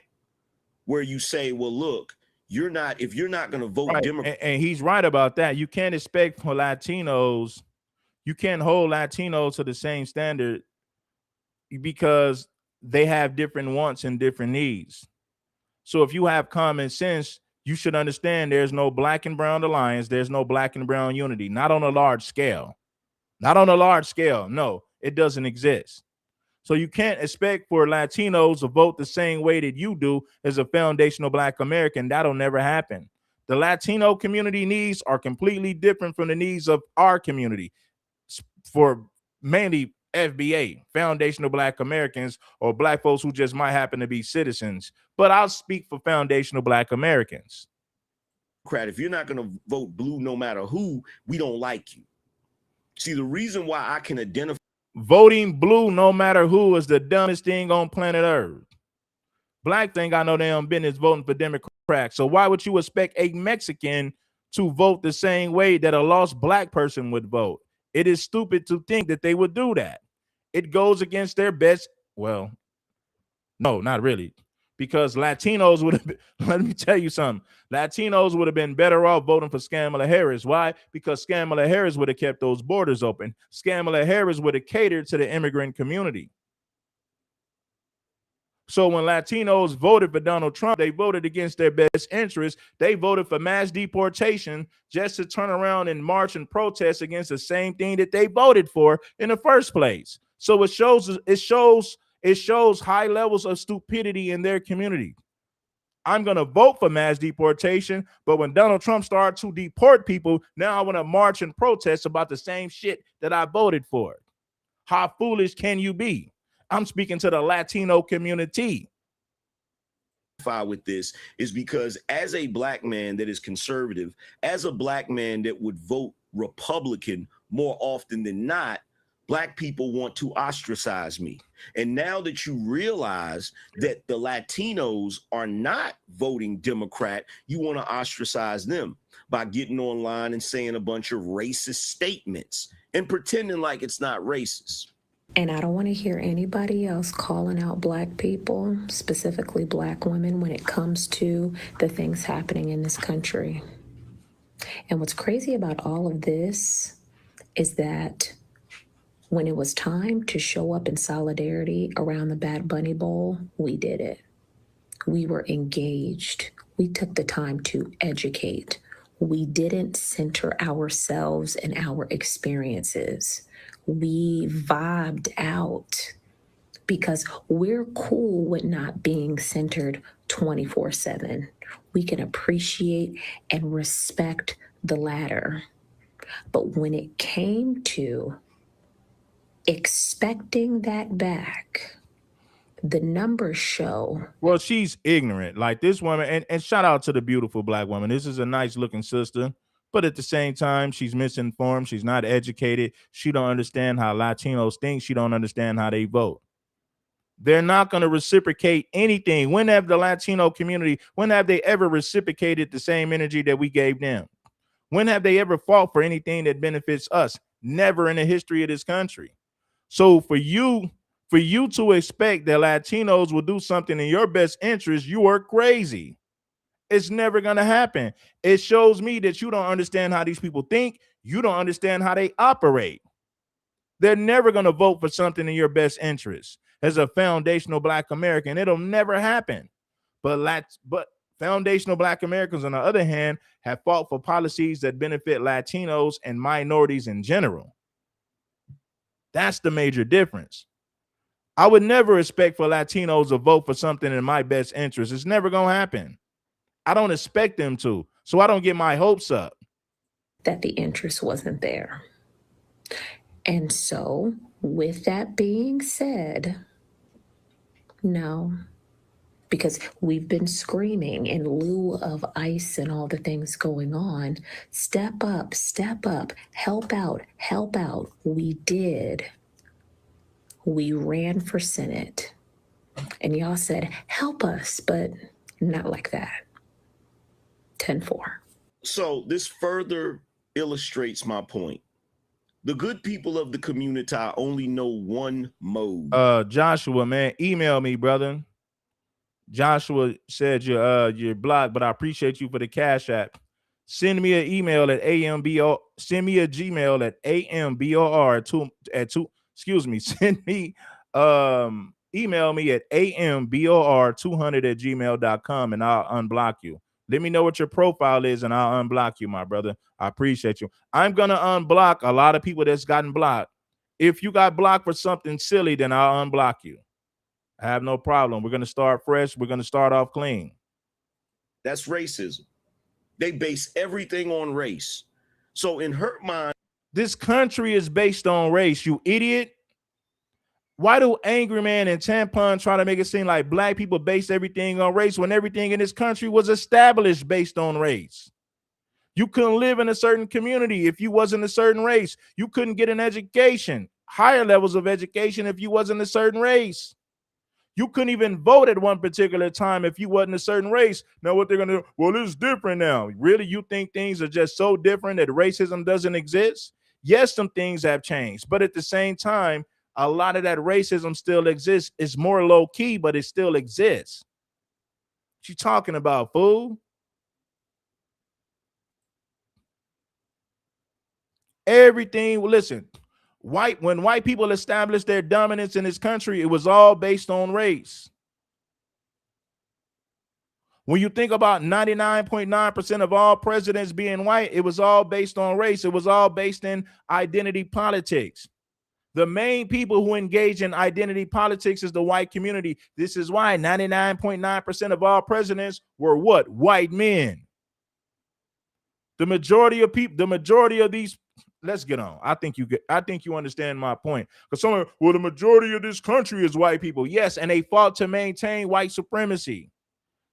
Where you say, well, look, if you're not going to vote Right. Democrat. And he's right about that. You can't expect for Latinos, you can't hold Latinos to the same standard because they have different wants and different needs. So if you have common sense, you should understand there's no black and brown alliance. There's no black and brown unity, not on a large scale. Not on a large scale. No, it doesn't exist. So you can't expect for Latinos to vote the same way that you do as a foundational black American. That'll never happen. The Latino community needs are completely different from the needs of our community. For mainly FBA, foundational black Americans, or black folks who just might happen to be citizens. But I'll speak for foundational black Americans. If you're not going to vote blue no matter who, we don't like you. See, the reason why I can identify voting blue no matter who is the dumbest thing on planet Earth. Black thing I know damn business voting for Democrats. So why would you expect a Mexican to vote the same way that a lost black person would vote? It is stupid to think that they would do that. It goes against their best. Well, no, not really. Because Latinos would have been, let me tell you something. Latinos would have been better off voting for Kamala Harris. Why? Because Kamala Harris would have kept those borders open. Kamala Harris would have catered to the immigrant community. So when Latinos voted for Donald Trump, they voted against their best interests. They voted for mass deportation just to turn around and march and protest against the same thing that they voted for in the first place. So it shows high levels of stupidity in their community. I'm going to vote for mass deportation, but when Donald Trump started to deport people, now I want to march and protest about the same shit that I voted for. How foolish can you be? I'm speaking to the Latino community. With this is because as a black man that is conservative, as a black man that would vote Republican more often than not, black people want to ostracize me. And now that you realize that the Latinos are not voting Democrat, you want to ostracize them by getting online and saying a bunch of racist statements and pretending like it's not racist. And I don't want to hear anybody else calling out black people, specifically black women, when it comes to the things happening in this country. And what's crazy about all of this is that when it was time to show up in solidarity around the Bad Bunny Bowl, we did it. We were engaged. We took the time to educate. We didn't center ourselves and our experiences. We vibed out because we're cool with not being centered 24/7. We can appreciate and respect the latter. But when it came to expecting that back, the numbers show. Well, she's ignorant. Like this woman, and shout out to the beautiful black woman. This is a nice looking sister, but at the same time, she's misinformed. She's not educated. She don't understand how Latinos think. She don't understand how they vote. They're not going to reciprocate anything. When have the Latino community, when have they ever reciprocated the same energy that we gave them? When have they ever fought for anything that benefits us? Never in the history of this country. So for you to expect that Latinos will do something in your best interest, you are crazy. It's never going to happen. It shows me that you don't understand how these people think. You don't understand how they operate. They're never going to vote for something in your best interest. As a foundational Black American, it'll never happen. But foundational Black Americans, on the other hand, have fought for policies that benefit Latinos and minorities in general. That's the major difference. I would never expect for Latinos to vote for something in my best interest. It's never going to happen. I don't expect them to, so I don't get my hopes up. That the interest wasn't there. And so, with that being said, no, because we've been screaming in lieu of ICE and all the things going on, step up, help out. We did. We ran for Senate. And y'all said, help us, but not like that. 10-4. So this further illustrates my point. The good people of the community only know one mode. Joshua, man, email me, brother. Joshua said you're blocked, but I appreciate you for the Cash App. Send me an email at AMBO. Send me a Gmail at AMBOR excuse me. Send me email me at AMBOR200@gmail.com and I'll unblock you. Let me know what your profile is and I'll unblock you, my brother. I appreciate you. I'm gonna unblock a lot of people that's gotten blocked. If you got blocked for something silly, then I'll unblock you. I have no problem. We're going to start fresh. We're going to start off clean. That's racism. They base everything on race. So in her mind, this country is based on race, you idiot. Why do Angry Man and Tampon try to make it seem like Black people base everything on race when everything in this country was established based on race? You couldn't live in a certain community if you wasn't a certain race. You couldn't get an education, higher levels of education, if you wasn't a certain race. You couldn't even vote at one particular time if you wasn't a certain race. Now what they're going to do, well, it's different now. Really, you think things are just so different that racism doesn't exist? Yes, some things have changed, but at the same time, a lot of that racism still exists. It's more low key, but it still exists. What you talking about, fool? Everything, listen, when white people established their dominance in this country, it was all based on race. When you think about 99.9% of all presidents being white, it was all based on race. It was all based in identity politics. The main people who engage in identity politics is the white community. This is why 99.9% of all presidents were what? White men. The majority of people, the majority of these, let's get on. I think you understand my point. Because someone, well, the majority of this country is white people. Yes, and they fought to maintain white supremacy.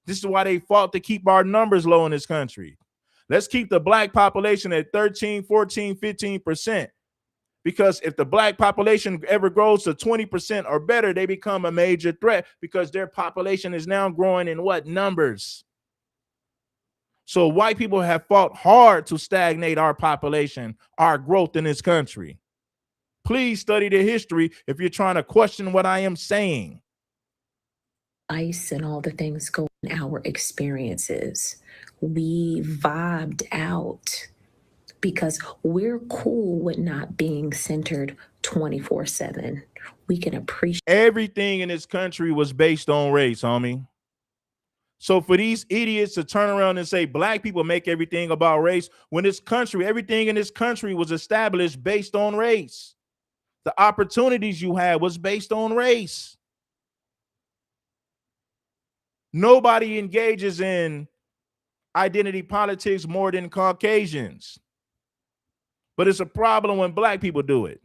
This is why they fought to keep our numbers low in this country. Let's keep the Black population at 13, 14, 15%. Because if the Black population ever grows to 20% or better, they become a major threat because their population is now growing in what numbers? So white people have fought hard to stagnate our population, our growth in this country. Please study the history if you're trying to question what I am saying. ICE and all the things going on, our experiences. We vibed out because we're cool with not being centered 24/7. We can appreciate everything in this country was based on race, homie. So for these idiots to turn around and say Black people make everything about race, when this country, everything in this country was established based on race. The opportunities you had was based on race. Nobody engages in identity politics more than Caucasians. But it's a problem when Black people do it.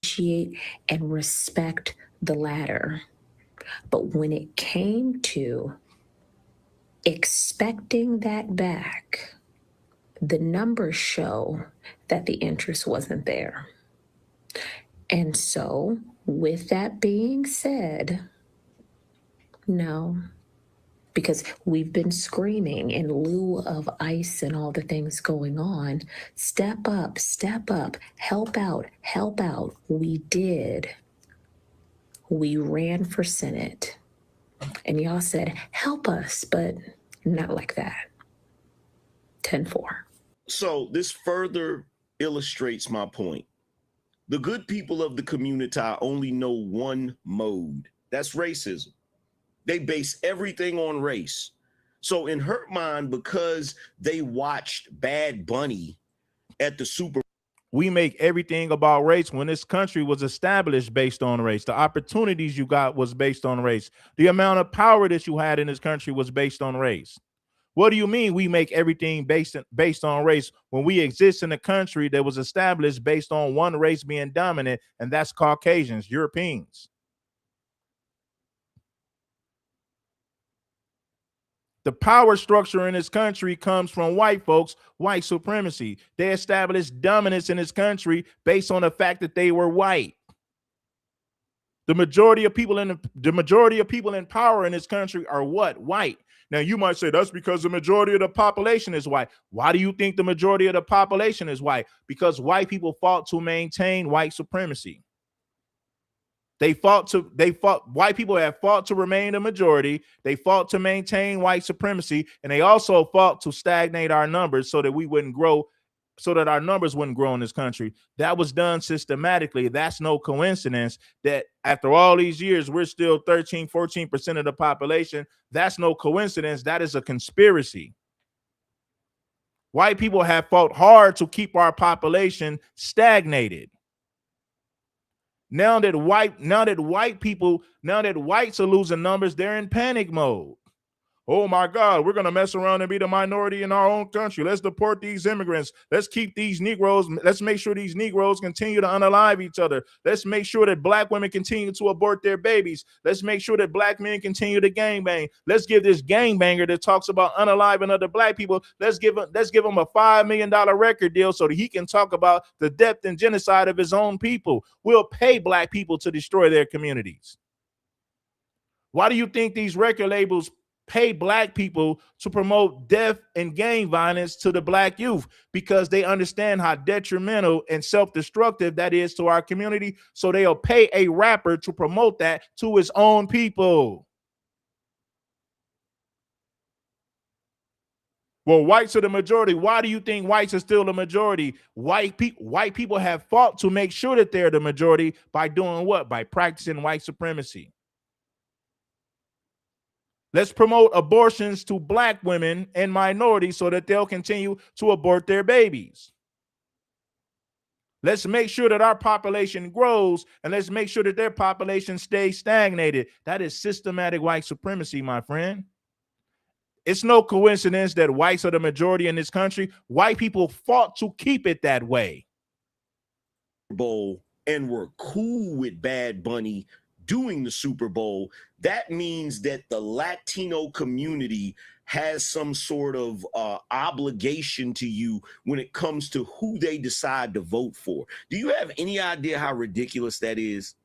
Appreciate and respect the latter. But when it came to expecting that back, the numbers show that the interest wasn't there. And so, with that being said, no, because we've been screaming in lieu of ICE and all the things going on. Step up, help out, help out. We did. We ran for Senate. And y'all said, help us, but not like that. 10-4. So this further illustrates my point. The good people of the community only know one mode. That's racism. They base everything on race. So in her mind, because they watched Bad Bunny at the Super Bowl, we make everything about race when this country was established based on race. The opportunities you got was based on race. The amount of power that you had in this country was based on race. What do you mean we make everything based on race when we exist in a country that was established based on one race being dominant, and that's Caucasians, Europeans? The power structure in this country comes from white folks, white supremacy. They established dominance in this country based on the fact that they were white. The majority of people in power in this country are what? White. Now you might say that's because the majority of the population is white. Why do you think the majority of the population is white? Because white people fought to maintain white supremacy. White people have fought to remain the majority. They fought to maintain white supremacy, and they also fought to stagnate our numbers so that we wouldn't grow, so that our numbers wouldn't grow in this country. That was done systematically. That's no coincidence that after all these years, we're still 13, 14% of the population. That's no coincidence. That is a conspiracy. White people have fought hard to keep our population stagnated. Now that whites are losing numbers, they're in panic mode. Oh my God, we're going to mess around and be the minority in our own country. Let's deport these immigrants. Let's keep these Negroes. Let's make sure these Negroes continue to unalive each other. Let's make sure that black women continue to abort their babies. Let's make sure that black men continue to gangbang. Let's give this gangbanger that talks about unaliving other black people, let's give him a $5 million record deal so that he can talk about the depth and genocide of his own people. We'll pay black people to destroy their communities. Why do you think these record labels pay black people to promote death and gang violence to the black youth? Because they understand how detrimental and self-destructive that is to our community. So they'll pay a rapper to promote that to his own people. Well, whites are the majority. Why do you think whites are still the majority? White people have fought to make sure that they're the majority by doing what? By practicing white supremacy. Let's promote abortions to black women and minorities so that they'll continue to abort their babies. Let's make sure that our population grows, and let's make sure that their population stays stagnated. That is systematic white supremacy, my friend. It's no coincidence that whites are the majority in this country. White people fought to keep it that way. Bowl and were cool with Bad Bunny doing the Super Bowl. That means that the Latino community has some sort of obligation to you when it comes to who they decide to vote for. Do you have any idea how ridiculous that is?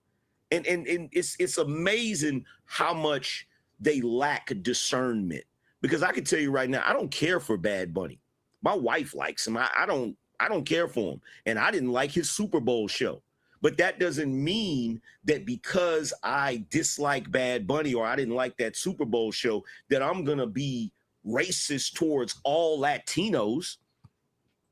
And it's amazing how much they lack discernment. Because I can tell you right now, I don't care for Bad Bunny. My wife likes him. I don't care for him. And I didn't like his Super Bowl show. But that doesn't mean that because I dislike Bad Bunny or I didn't like that Super Bowl show that I'm going to be racist towards all Latinos.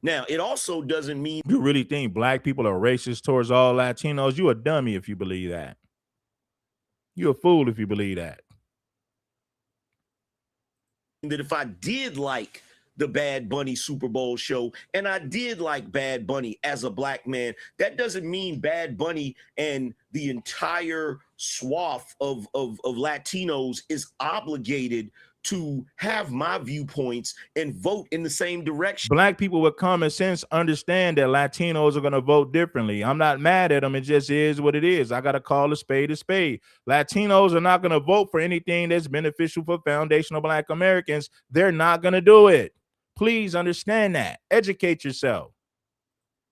Now, it also doesn't mean you really think black people are racist towards all Latinos. You a dummy if you believe that. You're a fool if you believe that. That if I did like the Bad Bunny Super Bowl show, and I did like Bad Bunny as a black man, that doesn't mean Bad Bunny and the entire swath of Latinos is obligated to have my viewpoints and vote in the same direction. Black people with common sense understand that Latinos are going to vote differently. I'm not mad at them. It just is what it is. I got to call a spade a spade. Latinos are not going to vote for anything that's beneficial for foundational black Americans. They're not going to do it. Please understand that. Educate yourself.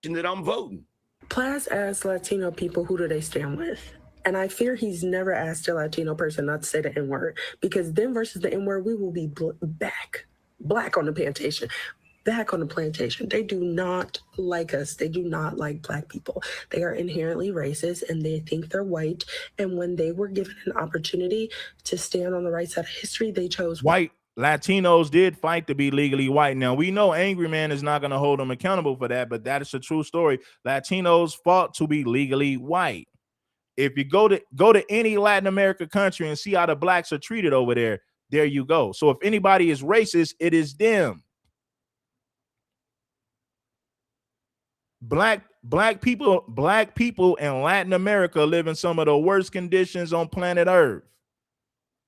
That I'm voting. Plus, as Latino people, who do they stand with? And I fear he's never asked a Latino person not to say the N-word, because them versus the N-word, we will be black on the plantation. Back on the plantation. They do not like us. They do not like Black people. They are inherently racist and they think they're white. And when they were given an opportunity to stand on the right side of history, they chose white. Latinos did fight to be legally white. Now, we know Angry Man is not going to hold them accountable for that, but that is a true story. Latinos fought to be legally white. If you go to any Latin America country and see how the blacks are treated over there, there you go. So if anybody is racist, it is them. Black people in Latin America live in some of the worst conditions on planet Earth.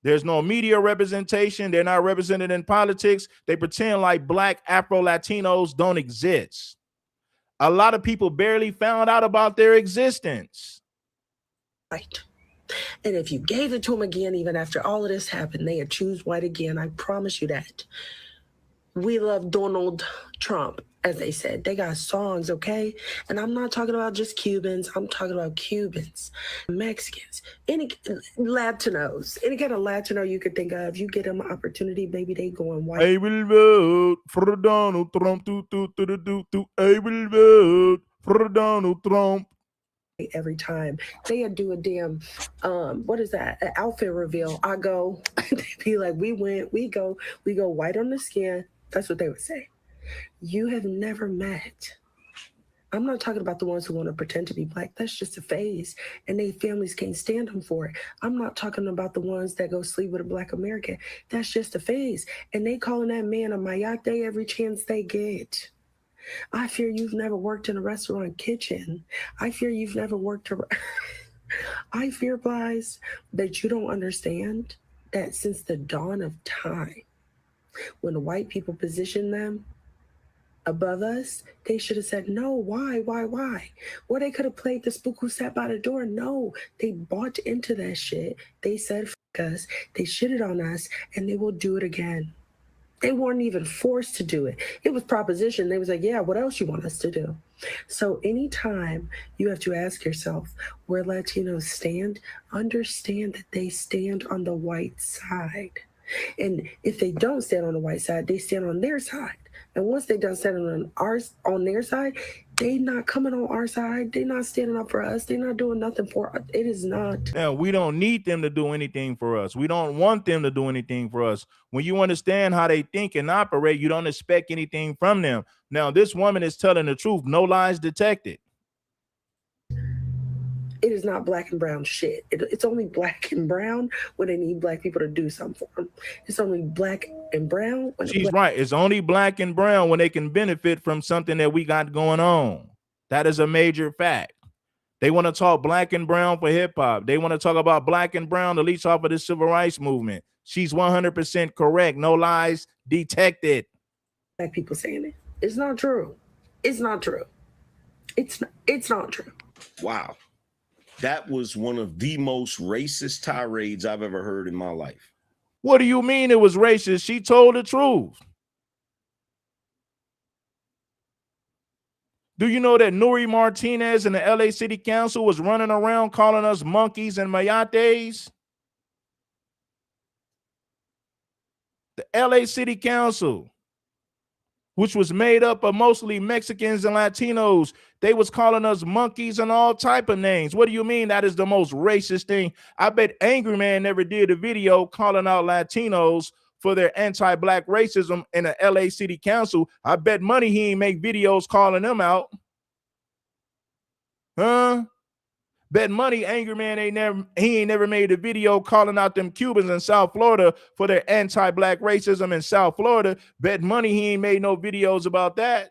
There's no media representation. They're not represented in politics. They pretend like Black Afro-Latinos don't exist. A lot of people barely found out about their existence. white. And if you gave it to them again, even after all of this happened, they'd choose white again. I promise you that. We love Donald Trump, as they said. They got songs, okay? And I'm not talking about just Cubans. I'm talking about Cubans, Mexicans, any Latinos, any kind of Latino you could think of. You get them an opportunity, baby, they going white. I will vote for Donald Trump. I will vote for Donald Trump. Every time they'd do a damn what is that, an outfit reveal, I go they'd be like, we go white on the skin. That's what they would say. You have never met, I'm not talking about the ones who want to pretend to be Black. That's just a phase and their families can't stand them for it. I'm not talking about the ones that go sleep with a Black American. That's just a phase and they calling that man a mayate every chance they get. I fear you've never worked in a restaurant kitchen. I fear you've never worked I fear, guys, that you don't understand that since the dawn of time, when the white people positioned them above us, they should have said, no, why? Or they could have played the spook who sat by the door. No, they bought into that shit. They said, fuck us. They shitted on us, and they will do it again. They weren't even forced to do it. It was proposition. They was like, yeah, what else you want us to do? So anytime you have to ask yourself where Latinos stand, understand that they stand on the white side. And if they don't stand on the white side, they stand on their side. And once they done standing on their side, they not coming on our side. They not standing up for us. They not doing nothing for us. It is not. Now, we don't need them to do anything for us. We don't want them to do anything for us. When you understand how they think and operate, you don't expect anything from them. Now, this woman is telling the truth. No lies detected. It is not Black and brown shit. It's only Black and brown when they need Black people to do something for them. It's only Black and brown. She's right. It's only Black and brown when they can benefit from something that we got going on. That is a major fact. They want to talk Black and brown for hip hop. They want to talk about Black and brown to leech off of the civil rights movement. She's 100% correct. No lies detected. Black people saying it. It's not true. It's not true. It's not true. Wow. That was one of the most racist tirades I've ever heard in my life. What do you mean it was racist? She told the truth. Do you know that Nuri Martinez and the LA City Council was running around calling us monkeys and mayates? The LA City Council, which was made up of mostly Mexicans and Latinos, they was calling us monkeys and all type of names. What do you mean that is the most racist thing? I bet Angry Man never did a video calling out Latinos for their anti-Black racism in the LA City Council. I bet money he ain't make videos calling them out. Huh? Bet money Angry Man ain't never made a video calling out them Cubans in South Florida for their anti-Black racism in South Florida. Bet money he ain't made no videos about that.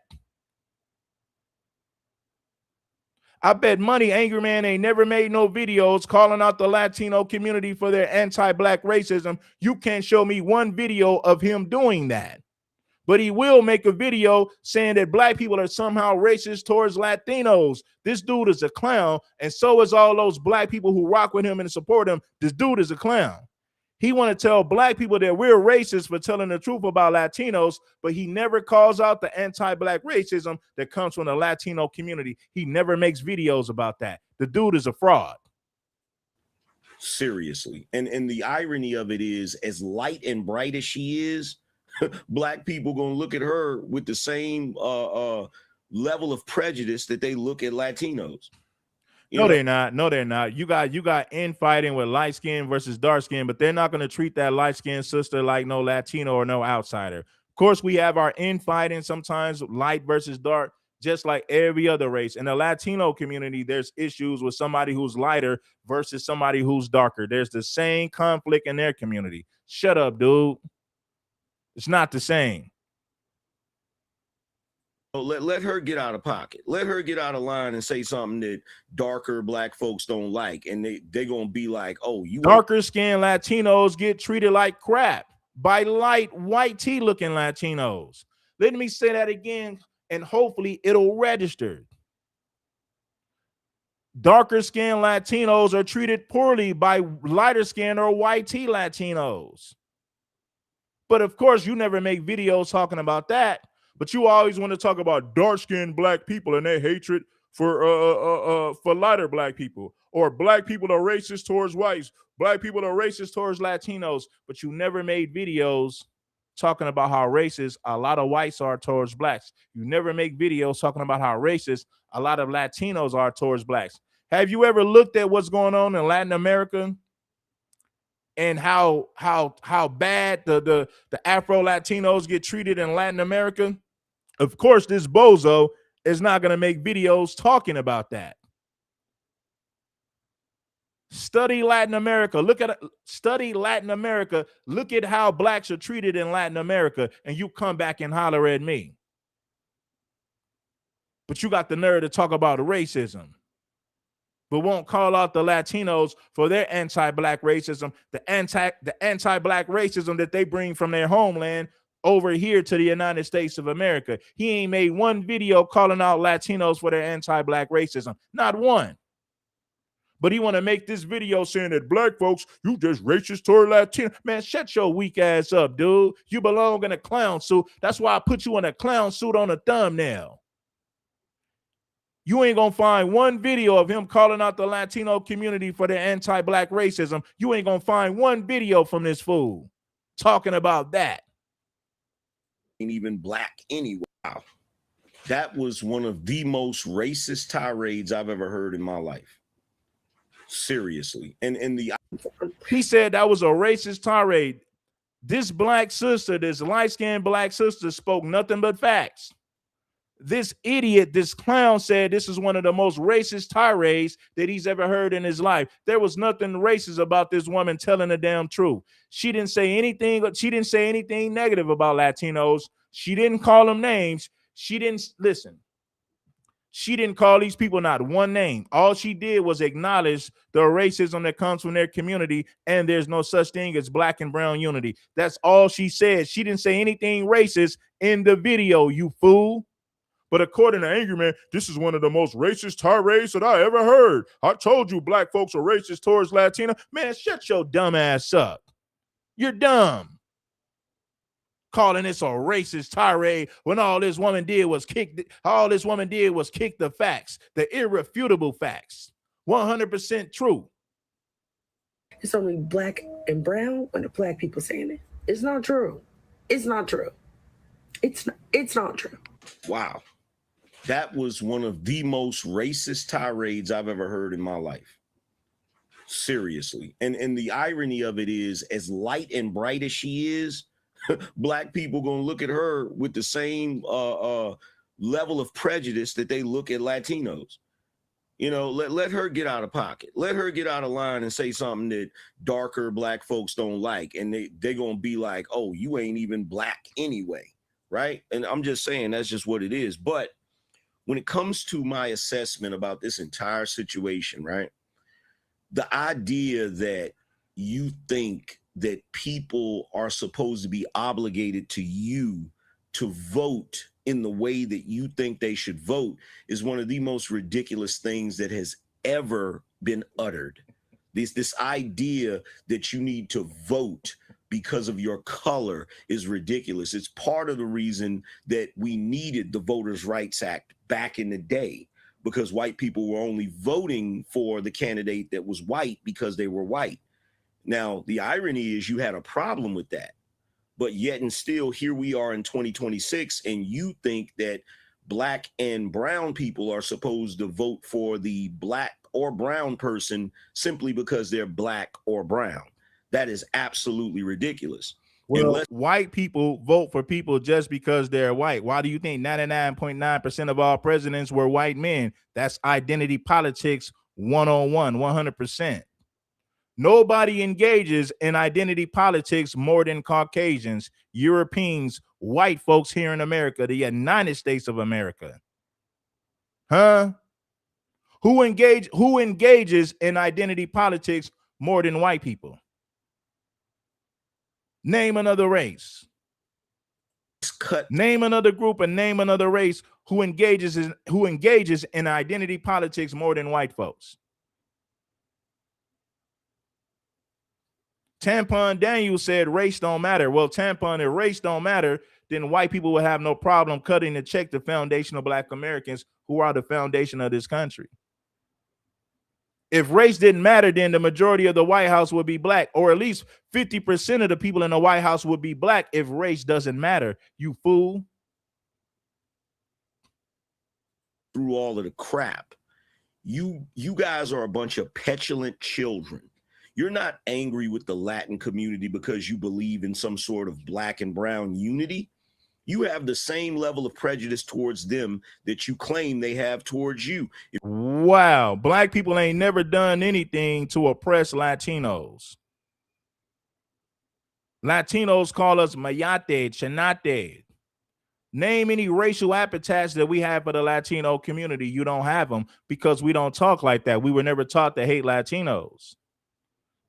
I bet money Angry Man ain't never made no videos calling out the Latino community for their anti-Black racism. You can't show me one video of him doing that. But he will make a video saying that Black people are somehow racist towards Latinos. This dude is a clown, and so is all those Black people who rock with him and support him. This dude is a clown. He want to tell Black people that we're racist for telling the truth about Latinos, but he never calls out the anti-Black racism that comes from the Latino community. He never makes videos about that. The dude is a fraud. Seriously. And the irony of it is, as light and bright as she is, black people gonna look at her with the same level of prejudice that they look at Latinos. No, they're not. No, they're not. You got infighting with light skin versus dark skin, but they're not going to treat that light skinned sister like no Latino or no outsider. Of course, we have our infighting sometimes, light versus dark, just like every other race. In the Latino community, there's issues with somebody who's lighter versus somebody who's darker. There's the same conflict in their community. Shut up, dude. It's not the same. Let her get out of pocket. Let her get out of line and say something that darker black folks don't like, and they're gonna be like, "Oh, you darker skinned Latinos get treated like crap by light white tea looking Latinos." Let me say that again, and hopefully it'll register. Darker skinned Latinos are treated poorly by lighter skinned or white tea Latinos. But of course, you never make videos talking about that. But you always want to talk about dark-skinned black people and their hatred for lighter black people, or black people are racist towards whites, black people are racist towards Latinos. But you never made videos talking about how racist a lot of whites are towards blacks. You never make videos talking about how racist a lot of Latinos are towards blacks. Have you ever looked at what's going on in Latin America? And how bad the Afro Latinos get treated in Latin America? Of course, this bozo is not going to make videos talking about that. Study Latin America. Study Latin America. Look at how blacks are treated in Latin America, and you come back and holler at me. But you got the nerve to talk about racism, but won't call out the Latinos for their anti-black racism, the anti-black racism that they bring from their homeland over here to the United States of America. He ain't made one video calling out Latinos for their anti-black racism. Not one. But he want to make this video saying that black folks, you just racist toward Latino. Man, shut your weak ass up, dude. You belong in a clown suit. That's why I put you in a clown suit on a thumbnail. You ain't gonna find one video of him calling out the Latino community for their anti-black racism. You ain't gonna find one video from this fool talking about that. Ain't even black anyway. Wow. That was one of the most racist tirades I've ever heard in my life. Seriously. And he said that was a racist tirade. This black sister, this light-skinned black sister, spoke nothing but facts. This idiot, this clown, said this is one of the most racist tirades that he's ever heard in his life. There was nothing racist about this woman telling the damn truth. She didn't say anything. She didn't say anything negative about Latinos. She didn't call them names. She didn't listen. She didn't call these people not one name. All she did was acknowledge the racism that comes from their community, and there's no such thing as black and brown unity. That's all she said. She didn't say anything racist in the video, you fool. But according to Angry Man, this is one of the most racist tirades that I ever heard. I told you black folks are racist towards Latino. Man, shut your dumb ass up. You're dumb. Calling this a racist tirade when all this woman did was kick the facts, the irrefutable facts. 100% true. It's only black and brown when the black people saying it. It's not true. It's not true. It's not true. Wow. That was one of the most racist tirades I've ever heard in my life. Seriously. And the irony of it is, as light and bright as she is, black people gonna look at her with the same level of prejudice that they look at Latinos. You know, let her get out of pocket. Let her get out of line and say something that darker black folks don't like, and they're gonna be like, "Oh, you ain't even black anyway," right? And I'm just saying that's just what it is. But when it comes to my assessment about this entire situation, right, the idea that you think that people are supposed to be obligated to you to vote in the way that you think they should vote is one of the most ridiculous things that has ever been uttered. This idea that you need to vote because of your color is ridiculous. It's part of the reason that we needed the Voters' Rights Act back in the day, because white people were only voting for the candidate that was white because they were white. Now, the irony is you had a problem with that, but yet and still here we are in 2026, and you think that black and brown people are supposed to vote for the black or brown person simply because they're black or brown. That is absolutely ridiculous. Well, white people vote for people just because they're white. Why do you think 99.9% of all presidents were white men? That's identity politics 101, 100%. Nobody engages in identity politics more than Caucasians, Europeans, white folks here in America, the United States of America. Huh? Who engages in identity politics more than white people? Name another race. Name another group and name another race who engages in identity politics more than white folks. Tampon Daniel said race don't matter. Well, Tampon, if race don't matter, then white people will have no problem cutting the check to foundational black Americans who are the foundation of this country. If race didn't matter, then the majority of the White House would be black, or at least 50% of the people in the White House would be black if race doesn't matter, you fool. Through all of the crap, you guys are a bunch of petulant children. You're not angry with the Latin community because you believe in some sort of black and brown unity. You have the same level of prejudice towards them that you claim they have towards you. Wow, black people ain't never done anything to oppress Latinos. Latinos call us mayate, chenate. Name any racial epithets that we have for the Latino community. You don't have them because we don't talk like that. We were never taught to hate Latinos.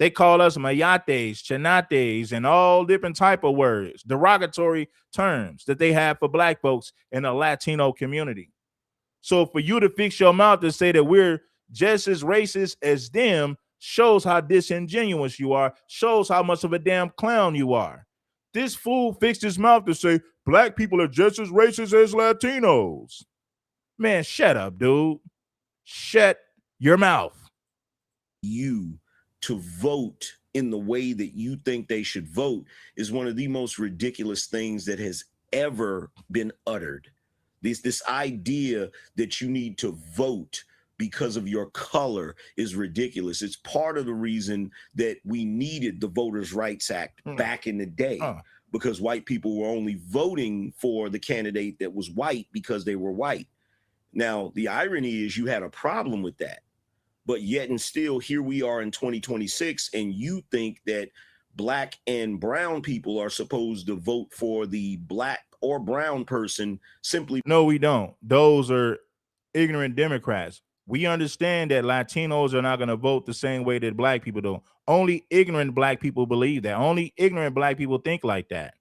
They call us mayates, chenates, and all different type of words, derogatory terms that they have for black folks in the Latino community. So for you to fix your mouth to say that we're just as racist as them shows how disingenuous you are, shows how much of a damn clown you are. This fool fixed his mouth to say black people are just as racist as Latinos. Man, shut up, dude. Shut your mouth. You to vote in the way that you think they should vote is one of the most ridiculous things that has ever been uttered. This idea that you need to vote because of your color is ridiculous. It's part of the reason that we needed the Voters' Rights Act back in the day, because white people were only voting for the candidate that was white because they were white. Now, the irony is you had a problem with that. But yet and still, here we are in 2026, and you think that black and brown people are supposed to vote for the black or brown person simply. No, we don't. Those are ignorant Democrats. We understand that Latinos are not going to vote the same way that black people do. Only ignorant black people believe that. Only ignorant black people think like that.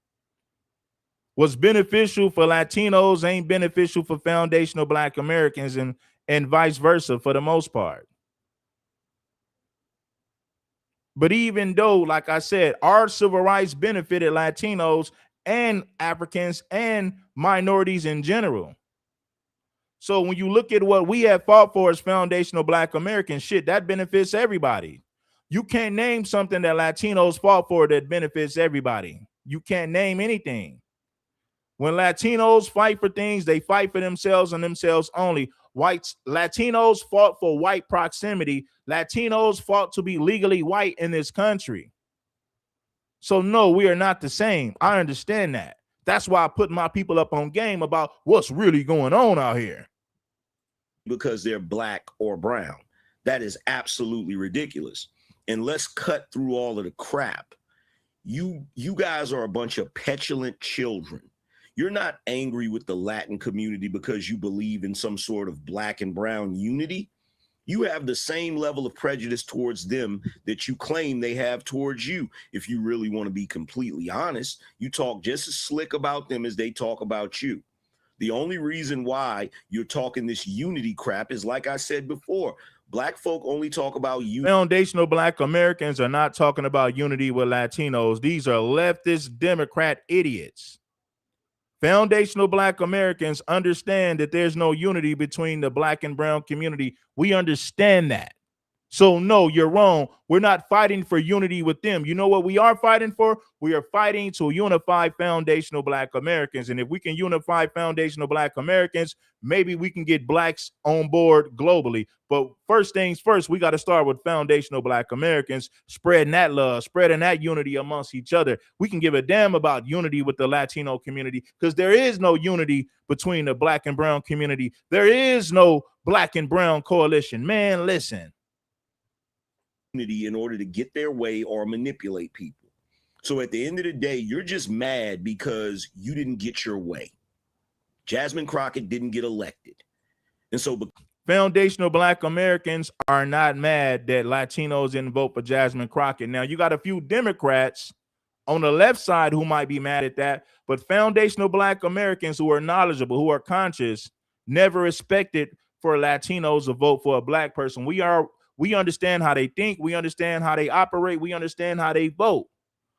What's beneficial for Latinos ain't beneficial for foundational black Americans, and vice versa for the most part. But even though, like I said, our civil rights benefited Latinos and Africans and minorities in general. So when you look at what we have fought for as foundational black Americans, shit, that benefits everybody. You can't name something that Latinos fought for that benefits everybody. You can't name anything. When Latinos fight for things, they fight for themselves and themselves only. Latinos fought for white proximity. Latinos fought to be legally white in this country. So no, we are not the same. I understand that. That's why I put my people up on game about what's really going on out here. Because they're black or brown. That is absolutely ridiculous. And let's cut through all of the crap. You guys are a bunch of petulant children. You're not angry with the Latin community because you believe in some sort of black and brown unity. You have the same level of prejudice towards them that you claim they have towards you. If you really want to be completely honest, you talk just as slick about them as they talk about you. The only reason why you're talking this unity crap is, like I said before, black folk only talk about unity. Foundational black Americans are not talking about unity with Latinos. These are leftist Democrat idiots. Foundational Black Americans understand that there's no unity between the Black and brown community. We understand that. So no, you're wrong. We're not fighting for unity with them. You know what we are fighting for? We are fighting to unify foundational Black Americans. And if we can unify foundational Black Americans, maybe we can get Blacks on board globally. But first things first, we got to start with foundational Black Americans, spreading that love, spreading that unity amongst each other. We can give a damn about unity with the Latino community, because there is no unity between the Black and brown community. There is no Black and brown coalition. Man, listen. In order to get their way or manipulate people. So at the end of the day, you're just mad because you didn't get your way. Jasmine Crockett didn't get elected. And so foundational Black Americans are not mad that Latinos didn't vote for Jasmine Crockett. Now, you got a few Democrats on the left side who might be mad at that, but foundational Black Americans who are knowledgeable, who are conscious, never expected for Latinos to vote for a Black person. We understand how they think. We understand how they operate. We understand how they vote.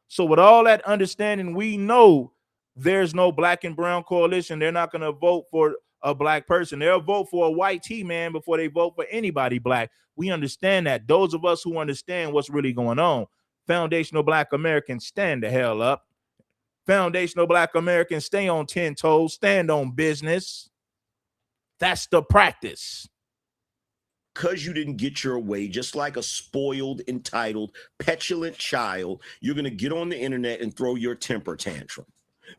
So with all that understanding, we know there's no Black and brown coalition. They're not going to vote for a Black person. They'll vote for a white T-man before they vote for anybody Black. We understand that. Those of us who understand what's really going on. Foundational Black Americans, stand the hell up. Foundational Black Americans, stay on 10 toes, stand on business. That's the practice. Because you didn't get your way, just like a spoiled, entitled, petulant child, you're going to get on the internet and throw your temper tantrum.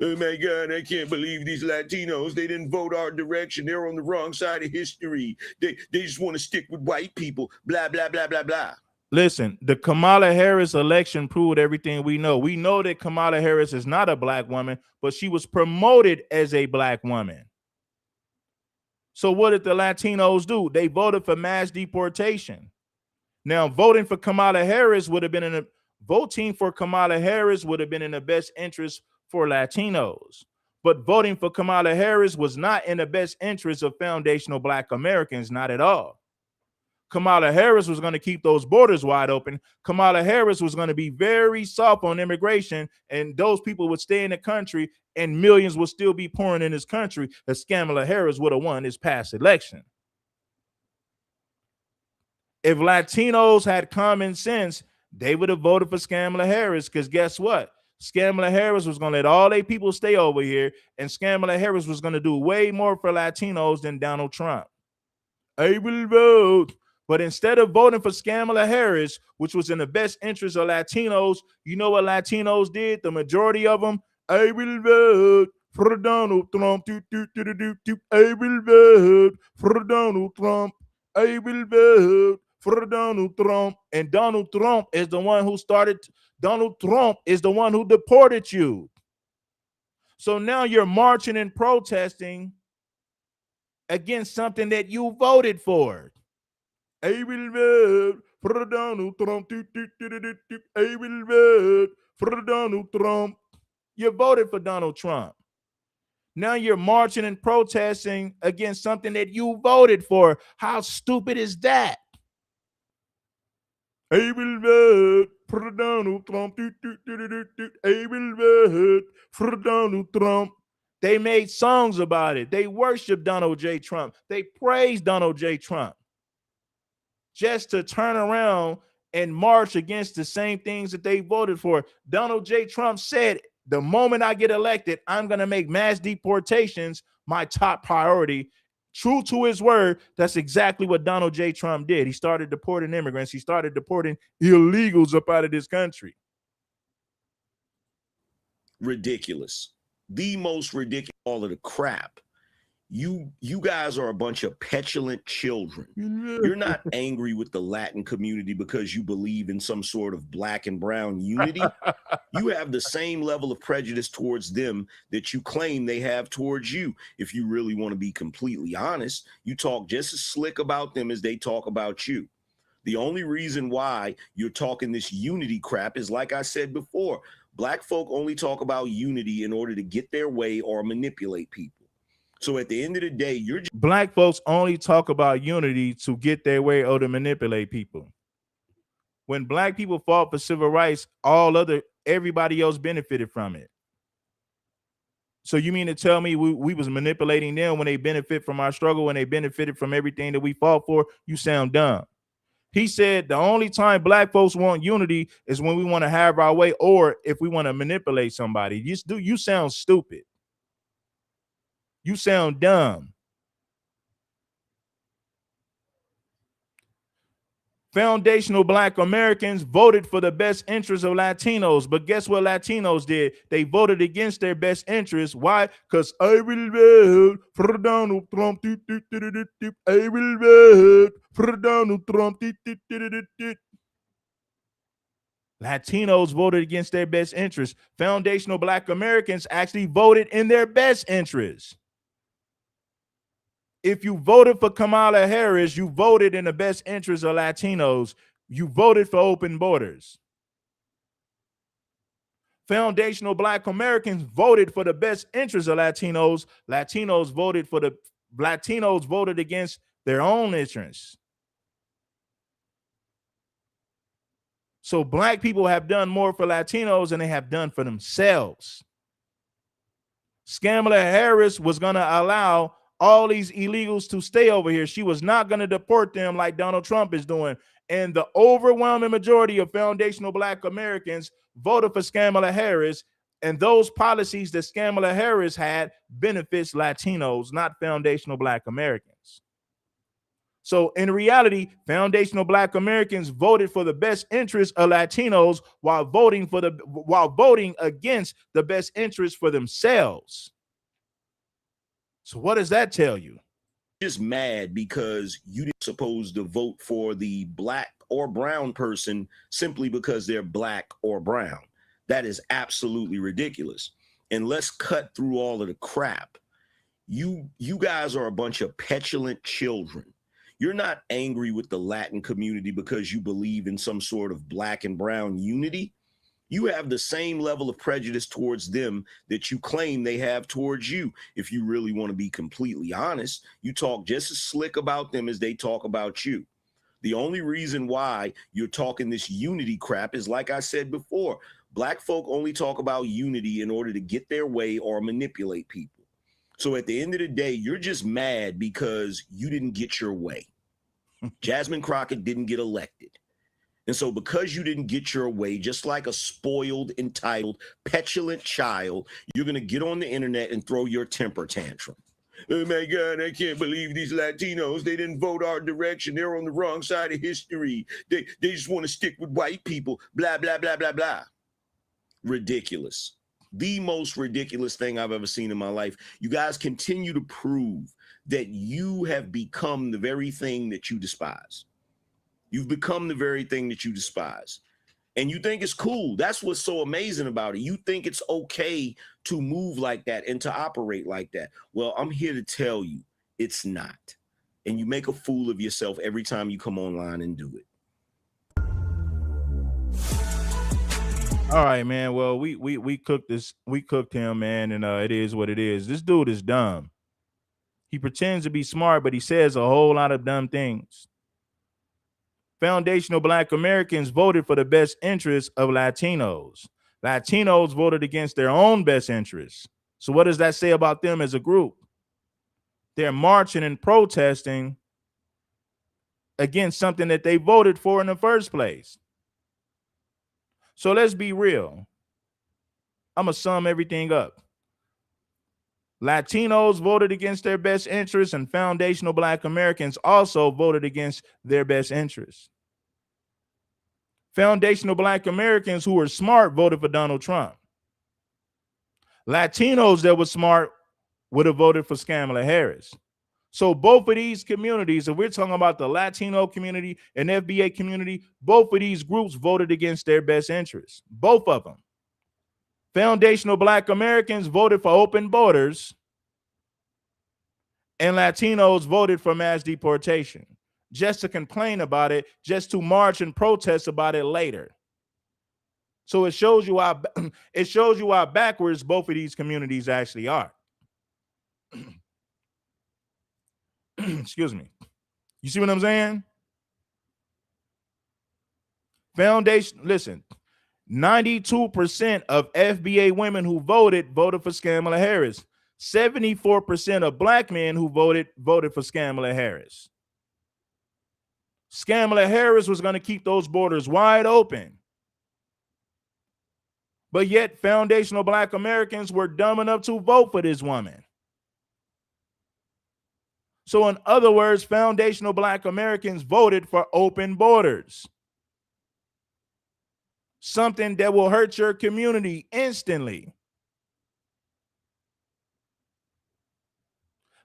Oh my God, I can't believe these Latinos. They didn't vote our direction. They're on the wrong side of history. They just want to stick with white people. Blah, blah, blah, blah, blah. Listen, the Kamala Harris election proved everything we know. We know that Kamala Harris is not a Black woman, but she was promoted as a Black woman. So what did the Latinos do? They voted for mass deportation. Now, voting for Kamala Harris would have been in the best interest for Latinos. But voting for Kamala Harris was not in the best interest of foundational Black Americans, not at all. Kamala Harris was going to keep those borders wide open. Kamala Harris was going to be very soft on immigration, and those people would stay in the country, and millions would still be pouring in this country, as Kamala Harris would have won this past election. If Latinos had common sense, they would have voted for Kamala Harris, because guess what? Kamala Harris was going to let all their people stay over here, and Kamala Harris was going to do way more for Latinos than Donald Trump. I will vote. But instead of voting for Kamala Harris, which was in the best interest of Latinos, you know what Latinos did? The majority of them, I will vote for Donald Trump. I will vote for Donald Trump. I will vote for Donald Trump. And Donald Trump is the one who started. Donald Trump is the one who deported you. So now you're marching and protesting against something that you voted for. I will vote for Donald Trump. I will vote for Donald Trump. You voted for Donald Trump. Now you're marching and protesting against something that you voted for. How stupid is that? I will vote for Donald Trump. I will vote for Donald Trump. They made songs about it. They worship Donald J. Trump. They praise Donald J. Trump. Just to turn around and march against the same things that they voted for. Donald J. Trump said, the moment I get elected, I'm going to make mass deportations my top priority. True to his word, that's exactly what Donald J. Trump did. He started deporting immigrants. He started deporting illegals up out of this country. Ridiculous. The most ridiculous all of the crap. You guys are a bunch of petulant children. You're not angry with the Latin community because you believe in some sort of Black and brown unity. You have the same level of prejudice towards them that you claim they have towards you. If you really want to be completely honest, you talk just as slick about them as they talk about you. The only reason why you're talking this unity crap is, like I said before, Black folk only talk about unity in order to get their way or manipulate people. So at the end of the day, you're just Black folks only talk about unity to get their way or to manipulate people. When Black people fought for civil rights, everybody else benefited from it. So you mean to tell me we was manipulating them when they benefit from our struggle, when they benefited from everything that we fought for? You sound dumb. He said the only time black folks want unity is when we want to have our way, or if we want to manipulate somebody. You sound stupid. You sound dumb. Foundational Black Americans voted for the best interests of Latinos, but guess what Latinos did? They voted against their best interests. Why? Because I will vote for Donald Trump. I will vote for Donald Trump. Latinos voted against their best interests. Foundational Black Americans actually voted in their best interests. If you voted for Kamala Harris, you voted in the best interest of Latinos. You voted for open borders. Foundational Black Americans voted for the best interest of Latinos. Latinos voted against their own interests. So black people have done more for Latinos than they have done for themselves. Kamala Harris was going to allow all these illegals to stay over here. She was not going to deport them like Donald Trump is doing. And the overwhelming majority of foundational Black Americans voted for Kamala Harris. And those policies that Kamala Harris had benefits Latinos, not foundational Black Americans. So in reality, foundational Black Americans voted for the best interests of Latinos while voting against the best interests for themselves. So what does that tell you? Just mad because you didn't supposed to vote for the black or brown person simply because they're black or brown. That is absolutely ridiculous. And let's cut through all of the crap. You guys are a bunch of petulant children. You're not angry with the Latin community because you believe in some sort of black and brown unity. You have the same level of prejudice towards them that you claim they have towards you. If you really want to be completely honest, you talk just as slick about them as they talk about you. The only reason why you're talking this unity crap is, like I said before, black folk only talk about unity in order to get their way or manipulate people. So at the end of the day, you're just mad because you didn't get your way. Jasmine Crockett didn't get elected. And so because you didn't get your way, just like a spoiled, entitled, petulant child, you're going to get on the internet and throw your temper tantrum. Oh my God, I can't believe these Latinos. They didn't vote our direction. They're on the wrong side of history. They just want to stick with white people. Blah, blah, blah, blah, blah. Ridiculous. The most ridiculous thing I've ever seen in my life. You guys continue to prove that you have become the very thing that you despise. You've become the very thing that you despise. And you think it's cool. That's what's so amazing about it. You think it's okay to move like that and to operate like that. Well, I'm here to tell you it's not. And you make a fool of yourself every time you come online and do it. All right, man. Well, we cooked this. We cooked him, man, and it is what it is. This dude is dumb. He pretends to be smart, but he says a whole lot of dumb things. Foundational Black Americans voted for the best interests of Latinos. Latinos voted against their own best interests. So what does that say about them as a group? They're marching and protesting against something that they voted for in the first place. So let's be real. I'm going to sum everything up. Latinos voted against their best interests, and foundational Black Americans also voted against their best interests. Foundational Black Americans who were smart voted for Donald Trump. Latinos that were smart would have voted for Kamala Harris. So both of these communities, if we're talking about the Latino community and FBA community, both of these groups voted against their best interests. Both of them. Foundational Black Americans voted for open borders, and Latinos voted for mass deportation, just to complain about it, just to march and protest about it later. So it shows you how backwards both of these communities actually are. Excuse me. You see what I'm saying? Listen, 92% of FBA women who voted for Kamala Harris. 74% of black men who voted for Kamala Harris. Kamala Harris was going to keep those borders wide open. But yet foundational black Americans were dumb enough to vote for this woman. So in other words, foundational black Americans voted for open borders. Something that will hurt your community instantly.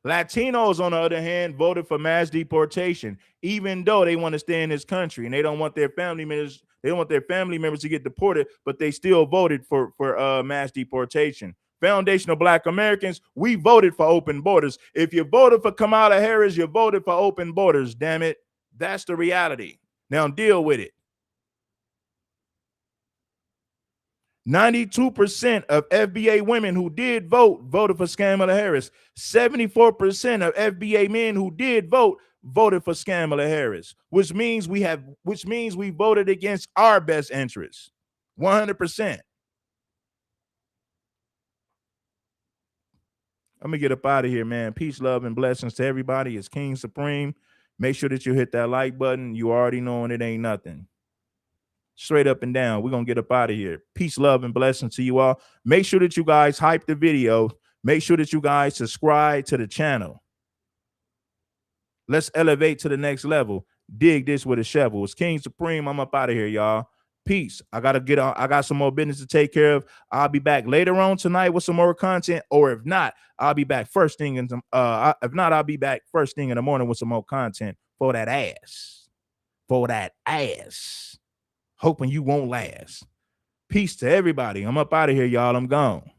Latinos, on the other hand, voted for mass deportation, even though they want to stay in this country and they don't want their family members, to get deported, but they still voted for mass deportation. Foundational black Americans, we voted for open borders. If you voted for Kamala Harris, you voted for open borders, damn it. That's the reality. Now deal with it. 92% of FBA women who did vote voted for Kamala Harris. 74% of FBA men who did vote voted for Kamala Harris, which means we voted against our best interests. 100%. I'm gonna get up out of here, man. Peace, love, and blessings to everybody. It's King Supreme. Make sure that you hit that like button. You already knowing it ain't nothing. Straight up and down. We're going to get up out of here. Peace, love, and blessings to you all. Make sure that you guys hype the video. Make sure that you guys subscribe to the channel. Let's elevate to the next level. Dig this with a shovel. It's King Supreme. I'm up out of here, y'all. Peace. I got some more business to take care of. I'll be back later on tonight with some more content, or if not, I'll be back first thing in I'll be back first thing in the morning with some more content for that ass. For that ass. Hoping you won't last. Peace to everybody. I'm up out of here, y'all. I'm gone.